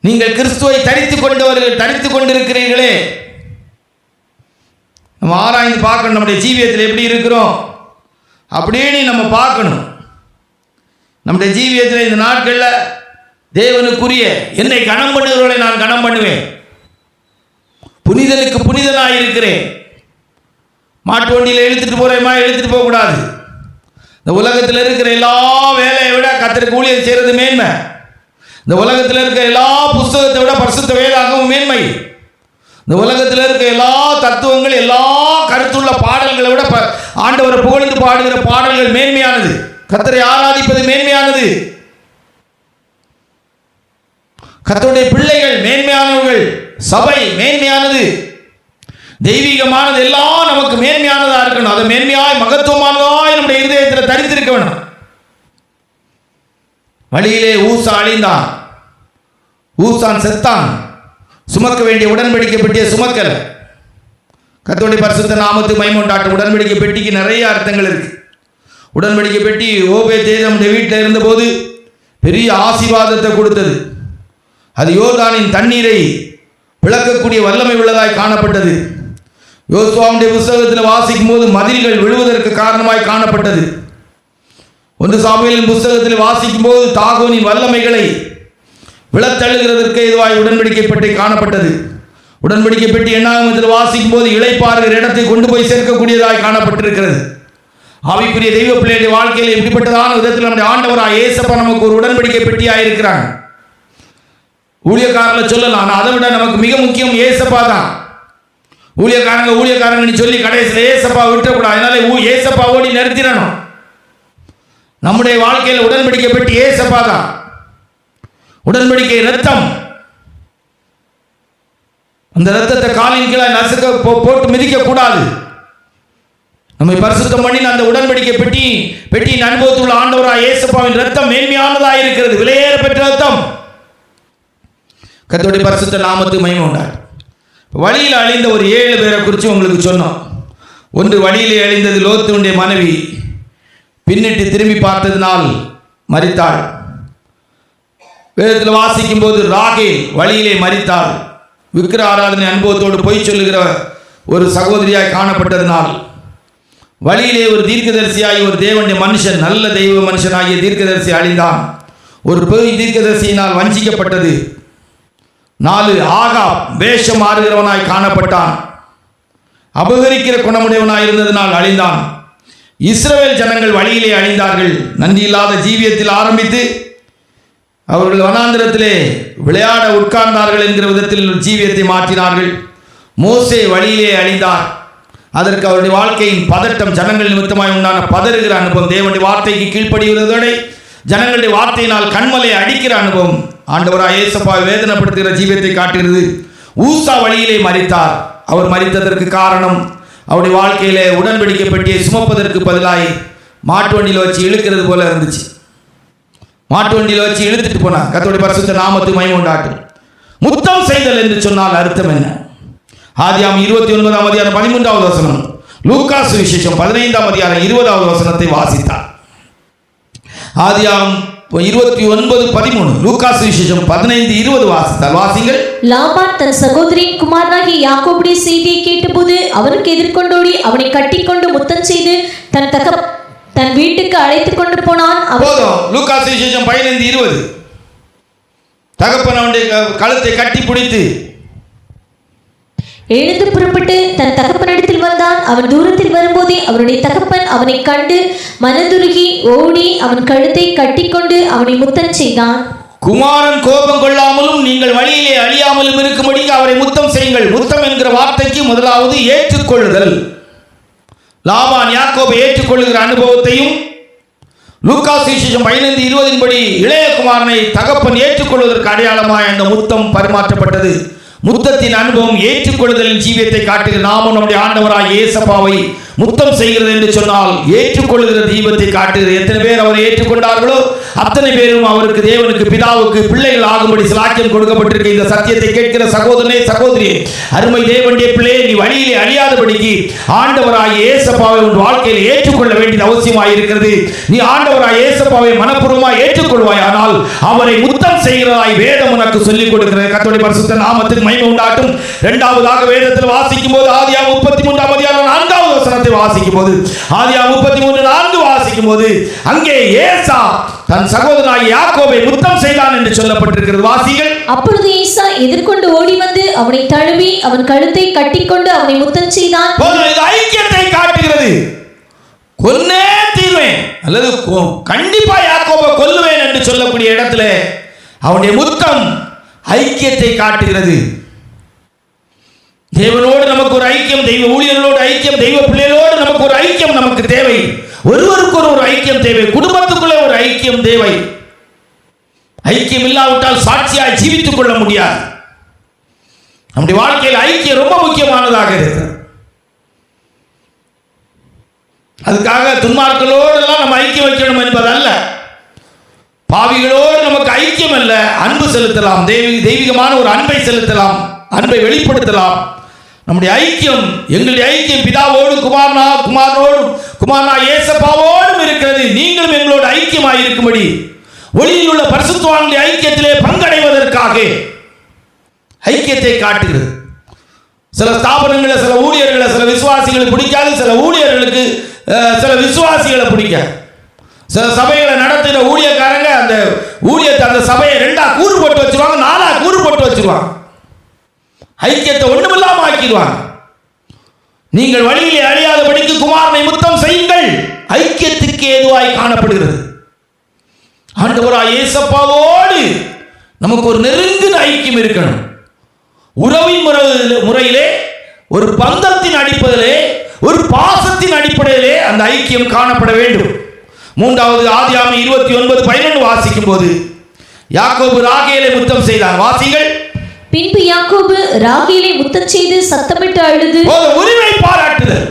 நீங்கள் கிறிஸ்துவை தரித்துக் கொண்டிருக்கிறீர்களே. நம்ம ஆராய்ந்து பார்க்கணும், நம்முடைய ஜீவியத்தில் எப்படி இருக்கிறோம் அப்படின்னு நம்ம பார்க்கணும். நம்முடைய ஜீவியத்தில் இந்த நாட்களில் தேவனுக்குரிய என்னை கனம் பண்ணுகிறவர்களை நான் கனம் பண்ணுவேன். புனிதனுக்கு புனிதனாக இருக்கிறேன். மாட்டு வண்டியில் இழுத்துட்டு போகிறேமா? இழுத்துட்டு போகக்கூடாது. இந்த உலகத்தில் இருக்கிற எல்லா வேலையை விட கர்த்தருக்கு ஊழியம் செய்கிறது மேன்மை. இந்த உலகத்தில் இருக்கிற எல்லா புஸ்தகத்தை விட பரிசுத்த வேதாகமும் மேன்மை. இந்த உலகத்தில் இருக்க எல்லா தத்துவங்கள், எல்லா கருத்துள்ள பாடல்களை விட ஆண்டவரை புகழ்ந்து பாடுகிற பாடல்கள் மேன்மையானது. கர்த்தரை ஆராதிப்பது மேன்மையானது. கர்த்தருடைய பிள்ளைகள் மேன்மையானவர்கள். சபை மேன்மையானது. தெய்வீகமானது எல்லாம் நமக்கு மேன்மையானதாக இருக்கணும். அதை மேன்மையாய் மகத்துவமானதாய் நம்முடைய இருதயத்தில் தரித்திருக்க வேணும். வழியிலே ஊசா அழிந்தான், ஊசான் செத்தான். சுமக்க வேண்டிய உடன்படிக்கை பெட்டியை சுமக்கல. கர்த்தருடைய பரிசுத்த நாமத்துக்கு மகிமை உண்டாட்டும். உடன்படிக்கை பெட்டிக்கு நிறைய அர்த்தங்கள் இருக்கு. உடன்படிக்கை பெட்டி ஓபேதேதம் வீட்டில் இருந்தபோது பெரிய ஆசீர்வாதத்தை கொடுத்தது. அது யோர்தானின் தண்ணீரை விளக்கக்கூடிய வல்லமை உள்ளதாய் காணப்பட்டது. யோசுவாவுடைய புஸ்தகத்தில் வாசிக்கும் போது மதில்கள் விழுவதற்கு காரணமாய் காணப்பட்டது. 1 சாமுவேலின் புஸ்தகத்தில் வாசிக்கும் போது தாகோனின் வல்லமைகளை விளத்தழுகிறதற்கு இதுவாய் உடன்படிக்கை பெட்டி காணப்பட்டது. உடன்படிக்கை பெட்டி எண்ணாகமத்தில் வாசிக்கும் போது இளைப்பாறுகிற இடத்தை கொண்டு போய் சேர்க்கக்கூடியதாய் காணப்பட்டிருக்கிறது. ஆவிக்குரிய தெய்வ பிள்ளைகளுடைய வாழ்க்கையில் இப்படிப்பட்டதான விதத்தில் நம்முடைய ஆண்டவராக இயேசுப்பா நமக்கு ஒரு உடன்படிக்கை பெட்டியாக இருக்கிறாங்க. ஊழியக்காரர்களை சொல்லலாம், ஆனால் அதை விட நமக்கு மிக முக்கியம் இயேசுப்பா தான். ஊழியக்காரங்கன்னு சொல்லி கடைசியில் இயேசுப்பா விட்டுறக்கூடாது. அதனால இயேசுப்பாவோடு நிறுத்திடணும். நம்முடைய வாழ்க்கையில் உடன்படிக்கை பெட்டி இயேசுப்பா தான். உடன்படிக்கை ரத்தம், அந்த ரத்தத்தை காலின் கீழே நசுக்க போட்டு மிதிக்க கூடாது. நம்மை பரிசுத்தம் பண்ணி அந்த உடன்படிக்கை பெட்டியின் அனுபவத்துள்ள ஆண்டவராக இயேசுப்பாவின் ரத்தம் மேன்மையானதாக இருக்கிறது. விலையேற பெற்ற ரத்தம். கர்த்தருடைய பரிசுத்த நாமத்துக்கு மகிமை உண்டாகும். வழியில் அழிந்த ஒரு 7 பேரை குறித்து உங்களுக்கு சொன்னோம். ஒன்று, வழியிலே அழிந்தது லோத்துடைய மனைவி. பின்னிட்டு திரும்பி பார்த்ததினால் மரித்தாள். வேதத்தில் வாசிக்கும் போது ராகேல் வழியிலே மரித்தாள். விக்கிர ஆராதனை அனுபவத்தோடு பொய் சொல்லுகிற ஒரு சகோதரியாய் காணப்பட்டதினால் வழியிலே ஒரு தீர்க்கதரிசியாகி ஒரு தேவனுடைய மனுஷன், நல்ல தெய்வ மனுஷனாகிய தீர்க்கதரிசி அழிந்தான். ஒரு பொய் தீர்க்கதரிசியினால் வஞ்சிக்கப்பட்டது. 4, ஆகாப் வேஷம் மாறுகிறவனாய் காணப்பட்டான். அபகரிக்கிற குணமுடையவனாய் இருந்ததினால் அழிந்தான். இஸ்ரவேல் ஜனங்கள் வழியிலே அழிந்தார்கள். நன்றி இல்லாத ஜீவியத்தில் ஆரம்பித்து அவர்கள் வனாந்திரத்திலே விளையாட உட்கார்ந்தார்கள் என்கிற விதத்தில் ஜீவியத்தை மாற்றினார்கள். மோசே வழியிலே அழிந்தார். அதற்கு அவருடைய வாழ்க்கையின் பதட்டம், ஜனங்கள் நிமித்தமாய் உண்டான பதறுகிற அனுபவம், தேவனுடைய வார்த்தைக்கு கீழ்ப்படிவதோடு ஜனங்களுடைய வார்த்தையினால் கண்மலை அடிக்கிற அனுபவம் ஆண்டவராய் இயேசுவை வேதனைப்படுத்துகிற ஜீவியத்தை காட்டுகிறது. ஊசா வழியிலே மரித்தார். அவர் மரித்ததற்கு காரணம் அவருடைய வாழ்க்கையிலே உடன்படிக்கை பெட்டியை சுமப்பதற்கு பதிலாய் மாட்டு வண்டியில் வச்சு இழுக்கிறது போல இருந்துச்சு. மாட்டு வண்டியில் வச்சு இழுத்துட்டு போனார். கர்த்தருடைய பரிசுத்த நாமத்துக்கு மகிமை உண்டாகட்டும். முத்தம் செய்தல் என்று சொன்னால் அர்த்தம் என்ன? ஆதியாகமம் 29ஆம் அதிகாரம் 13வது வசனம், லூக்கா சுவிசேஷம் 15ஆம் அதிகாரம் 20வது வசனத்தை வாசித்தார். ஆதியாகமம் 29:13, லூக்கா சுவிசேஷம் 15:20 வாசித்தார். வாசிங்கள். லாபான் தன் சகோதரியின் குமாரனாகிய யாக்கோபுடைய செய்தியை கேட்டபோது அவனுக்கு எதிர்கொண்டோடி அவனை கட்டிக்கொண்டு முத்தம் செய்து தன் வீட்டுக்கு அழைத்துக் கொண்டு போனான். போதும். லூக்கா சுவிசேஷம் 15:20. தகப்பன் அவனுடைய கழுத்தை கட்டி பிடித்து எழுந்து புறப்பட்டு தன் தகப்பனிடத்தில் வந்தான். அவன் தூரத்தில் வரும்போதே அவனுடைய தகப்பன் அவனை கண்டு மனதுருகி ஓடி அவன் கழுத்தை கட்டிக்கொண்டு அவனை முத்தம் செய்தான். குமாரன் கோபம் கொள்ளாமலும் நீங்கள் வழியிலே அழியாமலும் இருக்கும்படி அவரை முத்தம் செய்யுங்கள். முத்தம் என்கிற வார்த்தைக்கு முதலாவது ஏற்றுக்கொள்ளுதல். லாபான் யாக்கோபை ஏற்றுக்கொள்ளுகிற அனுபவத்தையும் லூக்கா சுவிசேஷம் 15:20 படி இளைய குமாரனை தகப்பன் ஏற்றுக்கொள்வதற்கு அடையாளமாய் அந்த முத்தம் பரிமாற்றப்பட்டது. முத்தத்தின் அனுபவம் ஏற்றுக்கொள்ளுதலின் ஜீவியத்தை காட்டுகிறது. நாமும் நம்முடைய ஆண்டவராய் இயேசுவை முத்தம் செய்கிறது என்று சொன்னால் ஏற்றுக்கொள்ளுகிற தீபத்தை காட்டுகிறது. எத்தனை பேர் அவரை ஏற்றுக்கொண்டார்களோ அத்தனை பேரும் அவருக்கு, தேவனுக்கு, பிதாவுக்கு பிள்ளைகள் ஆகும்படி சிலாக்கியம் கொடுக்கப்பட்டிருக்க இந்த சத்தியத்தை கேட்கிற சகோதரனே, சகோதரியே, அருமை தேவனுடைய பிள்ளையை, நீ வழியிலே அழியாதபடிக்கு ஆண்டவராய் இயேசுவை உன் வாழ்க்கையில் ஏற்றுக்கொள்ள வேண்டியது அவசியமாக இருக்கிறது. நீ ஆண்டவராய் இயேசுவை மனப்பூர்வமாய் ஏற்றுக்கொள்வாய், ஆனால் அவரை முத்தம் செய்கிறதாய் வேதம் உனக்கு சொல்லிக் கொடுக்கிறது. கர்த்தருடைய பரிசுத்த நாமத்துக்கு மகிமை உண்டாகட்டும். இரண்டாவதாக வேதத்தில் வாசிக்கும் போது ஆதியாகமம் 33ஆம் அதிகாரம் 4வது வசனத்தை வாசிக்கும் போது, ஆதியாகமம் 33:4 வாசிக்கும் போது அங்கே ஏசா தன் சகோதரனாகிய யாக்கோபை முத்தம் செய்தான் என்று சொல்லப்பட்டிருக்கிறது. வாசிகள். அப்பொழுது ஏசா எதிர்கொண்டு ஓடி வந்து அவனை தழுவி அவன் கழுத்தை கட்டிக்கொண்டு அவனை முத்தம் செய்தான். இது ஐக்கியத்தை காட்டுகிறது. கொன்னே தீர்வேன் அல்லது கண்டிப்பா யாக்கோபை கொல்லுவேன் என்று சொல்லக்கூடிய இடத்துல அவனுடைய முத்தம் ஐக்கியத்தை காட்டுகிறது. தேவனோடு நமக்கு ஒரு ஐக்கியம், தெய்வ ஊழியர்களோடு ஐக்கியம், தெய்வ பிள்ளைகளோடு நமக்கு ஒரு ஐக்கியம் நமக்கு தேவை. ஒருவருக்கு ஒரு ஐக்கியம் தேவை. குடும்பத்துக்குள்ளே ஒரு ஐக்கியம் தேவை. ஐக்கியம் இல்லாவிட்டால் சாட்சியாய் ஜீவித்துக் கொள்ள முடியாது. நம்முடைய வாழ்க்கையில் ஐக்கியம் ரொம்ப முக்கியமானதாக இருக்கிறது. அதுக்காக துன்மார்களோடு எல்லாம் நம்ம ஐக்கியம் வைக்கணும் என்பதல்ல. பாவிகளோடு நமக்கு ஐக்கியம் அல்ல, அன்பு செலுத்தலாம், தெய்வீகமான ஒரு அன்பை செலுத்தலாம், அன்பை வெளிப்படுத்தலாம். நம்முடைய ஐக்கியம், எங்களுடைய ஐக்கியம் பிதாவோடு, குமாரனா இயேசுவோடும் இருக்கிறது. நீங்களும் எங்களோடு ஐக்கியமாக இருக்கும்படி ஒளியில் உள்ள பரிசுத்தவான்களுடைய ஐக்கியத்திலே பங்கடைவதற்காக ஐக்கியத்தை காட்டுகிறது. சில ஸ்தாபனங்களை, சில ஊழியர்களை, சில விசுவாசிகளை பிடிக்காது, சில ஊழியர்களுக்கு சில விசுவாசிகளை பிடிக்காது. சில சபைகளை நடத்துகிற ஊழியக்காரங்க அந்த ஊழியத்தை, அந்த சபையை 2ஆ கூறு போட்டு வச்சிருவாங்க, 4ஆ கூறு போட்டு வச்சிருவாங்க. ஐக்கியத்தை ஒண்ணுமில்லாம ஆக்கிடுவாங்க. நீங்கள் வழியிலே அழியாதபடிக்கு குமாரனை முத்தம் செய்யுங்கள். ஐக்கியத்துக்கு ஏதுவாய் காணப்படுகிறது. ஆண்டவராய் இயேசுவோடு நமக்கு ஒரு நெருங்கின ஐக்கியம் இருக்கணும். உறவின் முறையிலே, ஒரு பந்தத்தின் அடிப்படையிலே, ஒரு பாசத்தின் அடிப்படையிலே அந்த ஐக்கியம் காணப்பட வேண்டும். மூன்றாவது ஆதியாகமம் 29:11 வாசிக்கும் போது யாக்கோபு ராகேலை முத்தம் செய்தான். வாசிகள். பின்பு யாக்கோபு ராகேலை முத்தம் செய்து சத்தமிட்டு அழுது, உரிமை பாராட்டுதல்.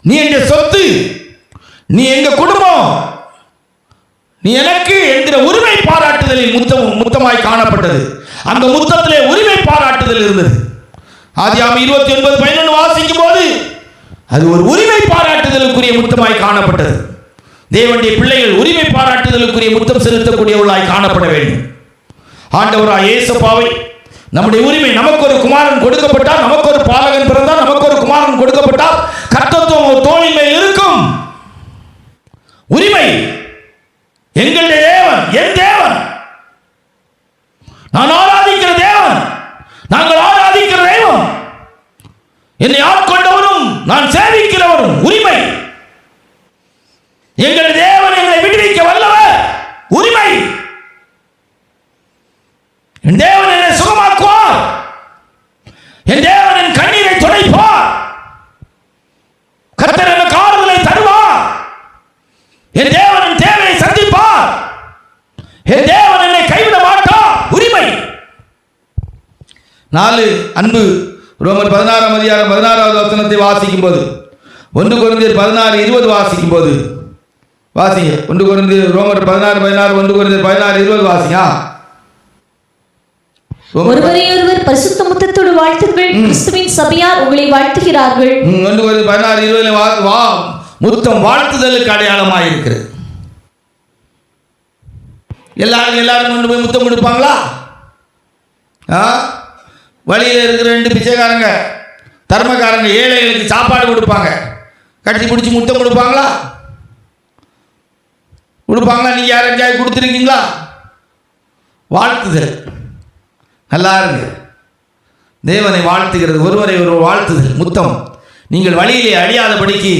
நீ எங்க சொத்து, நீ எங்க குடும்பம், நீ எனக்கு என்கிற உரிமை பாராட்டுதலில் முத்தமாய் காணப்பட்டது. அந்த முத்தத்திலே உரிமை பாராட்டுதல் இருந்தது. ஆதியாகமம் 29:11 வாசிக்கும் போது அது ஒரு உரிமை பாராட்டுதலுக்குரிய முத்தமாய் காணப்பட்டது. தேவனுடைய பிள்ளைகள் உரிமை பாராட்டுதலுக்குரிய முத்தம் செலுத்தக்கூடியவர்களாய் காணப்பட வேண்டும். ஆண்டவராய் இயேசுவை நம்முடைய உரிமை, நமக்கு ஒரு குமாரன் கொடுக்கப்பட்டால், நமக்கு ஒரு பாலகன் பிறந்தால், நமக்கு ஒரு குமாரன் கொடுக்கப்பட்டால் கர்த்தத்துவம் ஒரு தோளின் மேல் இருக்கும். உரிமை எங்களுடைய தேவன், என் தேவன், நான் ஆராதிக்கிற தேவன், நாங்கள் ஆராதிக்கிற தெய்வம், என்னை ஆட்கொண்டவரும் நான் சேவிக்கிறவரும். உரிமை. எங்கள் தேவன் எங்களை விடுவிக்க வல்லவர். உரிமை. என் தேவன் என்னை சுகமாக்குவார். என் 4 அன்பு. ரோமர் 16ஆம் அதிகாரம் 16வது வசனத்தை வாசிக்கும் போது, 1 கொரிந்தியர் 16:20 வாசிக்கும் போது வாசிங்க. 1 கொரிந்தியர் ரோமர் 16:16, 1 கொரிந்தியர் 16:20 வாசிங்க. ஒருவரையொருவர் பரிசுத்த முத்தத்தோடு வாழ்த்துங்கள். கிறிஸ்துவின் சபையார் உங்களை வாழ்த்துகிறார்கள். 1 கொரிந்தியர் 16:20 முத்தம் வாழ்த்துதலுக்கு அடையாளமாக இருக்கிறது. எல்லாரும் கொண்டு போய் முத்தம் கொடுப்பாங்களா? வழியில் இருக்கிற 2 பிச்சைக்காரங்க, தர்மக்காரங்க, ஏழைகளுக்கு சாப்பாடு கொடுப்பாங்க, கட்டி பிடிச்சி முத்தம் கொடுப்பாங்களா? கொடுப்பாங்களா? நீங்கள் யாருக்காய் கொடுத்துருக்கீங்களா? வாழ்த்துதல். நல்லா இருங்க. தேவனை வாழ்த்துகிறது, ஒருவரை ஒரு வாழ்த்துதல், முத்தம். நீங்கள் வழியிலே அழியாதபடிக்கு,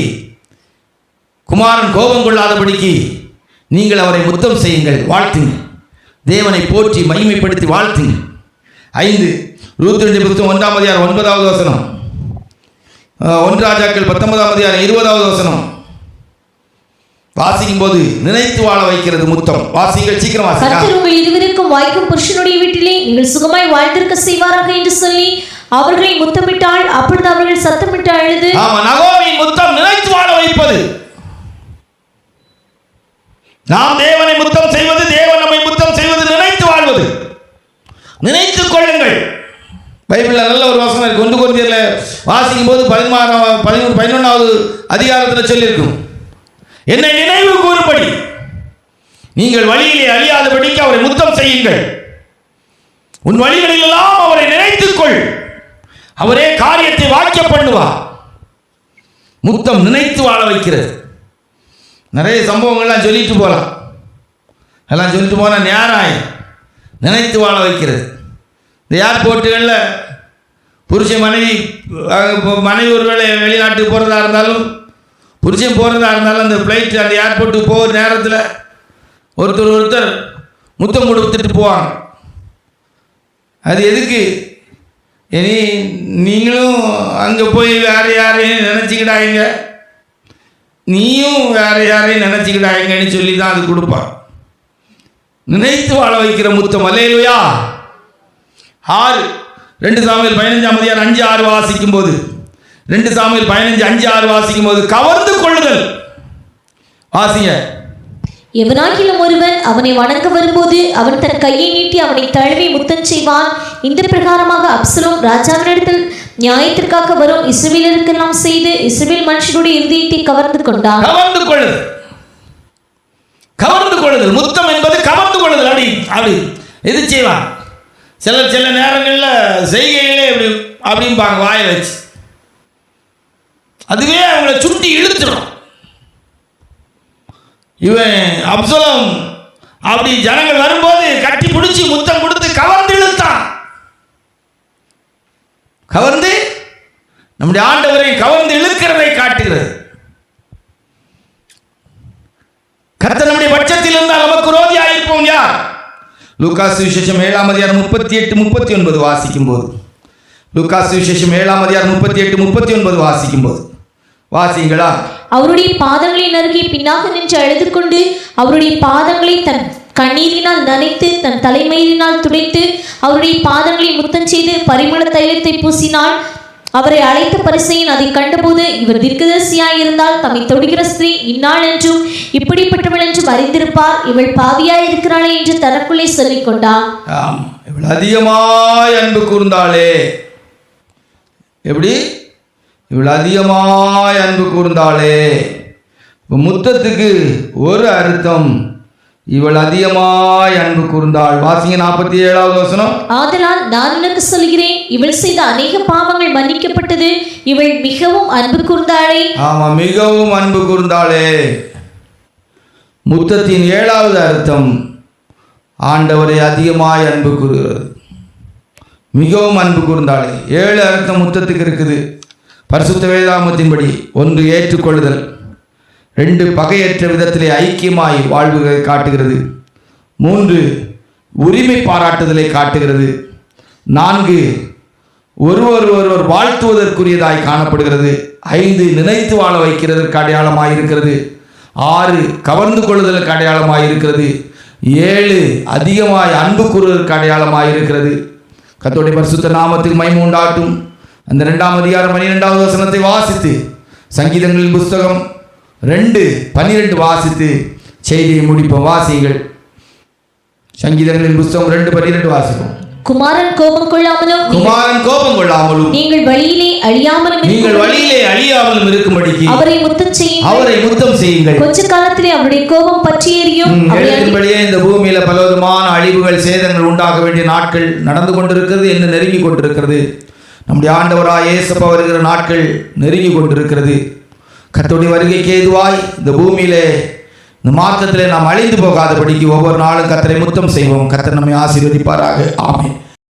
குமாரன் கோபம் கொள்ளாதபடிக்கு நீங்கள் அவரை முத்தம் செய்யுங்கள், வாழ்த்துங்கள். தேவனை போற்றி மகிமைப்படுத்தி வாழ்த்துங்கள். 5 ரூத் புத்தகம் 1ஆம் அதிகாரம் 9வது வசனம், 1 ராஜாக்கள் 19ஆம் அதிகாரம் 20வது வசனம் வாசிக்கும் போது நினைத்து வாழ வைக்கிறது முத்தம். வாசிங்கள், சீக்கிரம் வாசிங்க. கர்த்தர் உங்கள் இருவருக்கும் வாய்க்கும் புருஷனுடைய வீட்டிலே நீங்கள் சுகமாய் வாழ்ந்திருக்க செய்வாராக என்று சொல்லி அவர்களை முத்தமிட்டாள். அப்பொழுது அவர்கள் சத்தமிட்டு அழுது. ஆமா, நகோமியின் முத்தம் நினைத்து வாழ வைப்பது. நாம் தேவனை முத்தம் செய்வது, தேவன் நம்மை முத்தம் செய்வது, நினைத்து வாழ்வது. நினைத்துக் கொள்ளுங்கள். பைபிளில் நல்ல ஒரு வசனம் இருக்கு. 1 கொரிந்தியரில் வாசிக்கும் போது 11வது அதிகாரத்தில் சொல்லியிருக்கும், என்னை நினைவு கூறும்படி நீங்கள் வழியிலே அழியாதபடிக்கு அவரை முத்தம் செய்யுங்கள். உன் வழிகளிலெல்லாம் அவரை நினைத்துக்கொள், அவரே காரியத்தை வாக்கிய பண்ணுவார். முத்தம் நினைத்து வாழ வைக்கிறது. நிறைய சம்பவங்கள்லாம் சொல்லிட்டு போகலாம், எல்லாம் சொல்லிட்டு போனால் நேரம் நினைத்து வாழ வைக்கிறது. இந்த ஏர்போர்ட்டுகளில் புருஷன் மனைவி ஒருவேளை வெளிநாட்டுக்கு போகிறதா இருந்தாலும், புருஷன் போகிறதா இருந்தாலும், அந்த ஃப்ளைட்டு அந்த ஏர்போர்ட்டுக்கு போகிற நேரத்தில் ஒருத்தர் முத்தம் கொடுத்துட்டு போவாங்க. அது எதுக்கு? இனி நீங்களும் அங்கே போய் வேறு யாரையும் நினச்சிக்கிடாங்க, நீயும் வேறு யாரையும் நினச்சிக்கிடாங்கன்னு சொல்லி தான் அது கொடுப்பான். நினைத்து வாழ வைக்கிற முத்தம். அல்லேலூயா. 6 2 சாமுவேல் 15ஆம் அதிகாரம் 5-6 வாசிக்கும் போது, 2 சாமுவேல் 15:5-6 வாசிக்கும் போது கவர்ந்து கொள்ளுதல். வாசிங்க. எவனாகிலும் ஒருவன் அவனை வணங்க வரும்போது அவன் தன் கையை நீட்டி அவனை தழுவி முத்தம் செய்வான். இந்த பிரகாரமாக அப்சலோம் ராஜாவினிடத்தில் நியாயத்திற்காக வரும் இஸ்ரவேலருக்கெல்லாம் செய்து இஸ்ரவேல் மனுஷனுடைய இருதயத்தை கவர்ந்து கொண்டான். கவர்ந்து கொள்ளுதல், கவர்ந்து கொள்ளுதல். முத்தம் என்பது கவர்ந்து கொள்ளுதல். அப்படி எது செய்வான்? சில நேரங்களில் செய்கைகளே அப்படிம்பாங்க வாயை வச்சு, அதுவே அவங்கள சுட்டி இழுத்துடும். இவன் அப்சலோம் அப்படி ஜனங்கள் வரும்போது கட்டி பிடிச்சி முத்தம் கொடுத்து கவர்ந்து இழுத்தான். கவர்ந்து நம்முடைய ஆண்டவரை கவர்ந்து இழுக்கிறதை காட்டுகிறது. கர்த்தர் நம்முடைய பட்சத்தில் இருந்தால் நமக்கு விரோதியாக இருப்போம் யார்? லூக்காஸ் சுவிசேஷம் 7ஆம் அதிகாரம் 38-39 வாசிக்கும் போது, லூக்காஸ் சுவிசேஷம் 7ஆம் அதிகாரம் 38-39 வாசிக்கும் போது வாசிங்களா. அவருடைய பாதங்களின் அருகே பின்னாக நின்று அழுது கொண்டு அவருடைய பாதங்களை தன் கண்ணீரினால் நனைத்து தன் தலைமயிரினால் துடைத்து அவருடைய பாதங்களை முத்தம் செய்து பரிமள தைலத்தை பூசினாள். அவரை அழைத்த பரிசேயன் அதை கண்டபோது, இவர் தீர்க்கதரிசியாய் இருந்தால் தம்மை தொடுகிற ஸ்திரீ இன்னாள் என்றும் இப்படிப்பட்டவள் என்றும் அறிந்திருப்பார், இவள் பாவியாய் இருக்கிறாளே என்று தனக்குள்ளே சொல்லிக் கொண்டான். இவள் அதிகமாய் அன்பு கூர்ந்தாளே. எப்படி? இவள் அதிகமாய் அன்பு கூர்ந்தாளே. முத்தத்துக்கு ஒரு அர்த்தம், இவள் அதிகமாய் அன்பு கூர்ந்தாள். வாசிங்க 47வது வசனம். ஆதலால் நான் உனக்கு சொல்கிறேன், இவள் செய்த அநேக பாவங்கள் மன்னிக்கப்பட்டது, இவள் மிகவும் அன்பு கூர்ந்தாளே. ஆமா, மிகவும் அன்பு கூர்ந்தாளே. முத்தத்தின் 7வது அர்த்தம் ஆண்டவரை அதிகமாய் அன்பு கூறுகிறது. மிகவும் அன்பு கூர்ந்தாளே. 7 அர்த்தம் முத்தத்துக்கு இருக்குது. பரிசுத்த வேதாகமத்தின்படி 1 ஏற்றுக்கொள்ளுதல், 2 பகையற்ற விதத்திலே ஐக்கியமாய் வாழ்வுகளை காட்டுகிறது, 3 உரிமை பாராட்டுதலை காட்டுகிறது, 4 ஒருவர் வாழ்த்துவதற்குரியதாய் காணப்படுகிறது, 5 நினைத்து வாழ வைக்கிறதற்கு அடையாளமாக இருக்கிறது, 6 கவர்ந்து கொள்ளுதலுக்கு அடையாளமாக இருக்கிறது, 7 அதிகமாய் அன்பு கூறுவதற்கு அடையாளமாக இருக்கிறது, கர்த்தருடைய பரிசுத்த நாமத்துக்கு மகிமை உண்டாட்டும். அந்த 2ஆம் அதிகாரம் 12வது வசனத்தை வாசித்து, சங்கீதங்களின் புஸ்தகம் 2:12 வாசித்து செய்தியை முடிப்போம். வாசிகள். சங்கீதங்களின் புஸ்தகம் 2:12 வாசிப்போம். குமாரன் கோபம் கொள்ளாமலும் நீங்கள் வழியிலே அழியாமலும் இருக்கும்படிக்கு அவரை முத்தம் செய்யுங்கள். கொஞ்ச காலத்திலே அவருடைய கோபம் பற்றி எரியும். எழுதின்படியே இந்த பூமியில பலவிதமான அழிவுகள், சேதங்கள் உண்டாக வேண்டிய நாட்கள் நடந்து கொண்டிருக்கிறது, என்று நெருங்கி கொண்டிருக்கிறது. நம்முடைய ஆண்டவராய் இயேசு வருகிற நாட்கள் நெருங்கி கொண்டிருக்கிறது. கர்த்தருடைய வருகைக்கு ஏதுவாய் இந்த பூமியிலே, இந்த மார்க்கத்திலே நாம் அழிந்து போகாதபடிக்கு ஒவ்வொரு நாளும் கர்த்தரை முத்தம் செய்வோம். கர்த்தர் நம்மை ஆசீர்வதிப்பாராக. ஆமென்.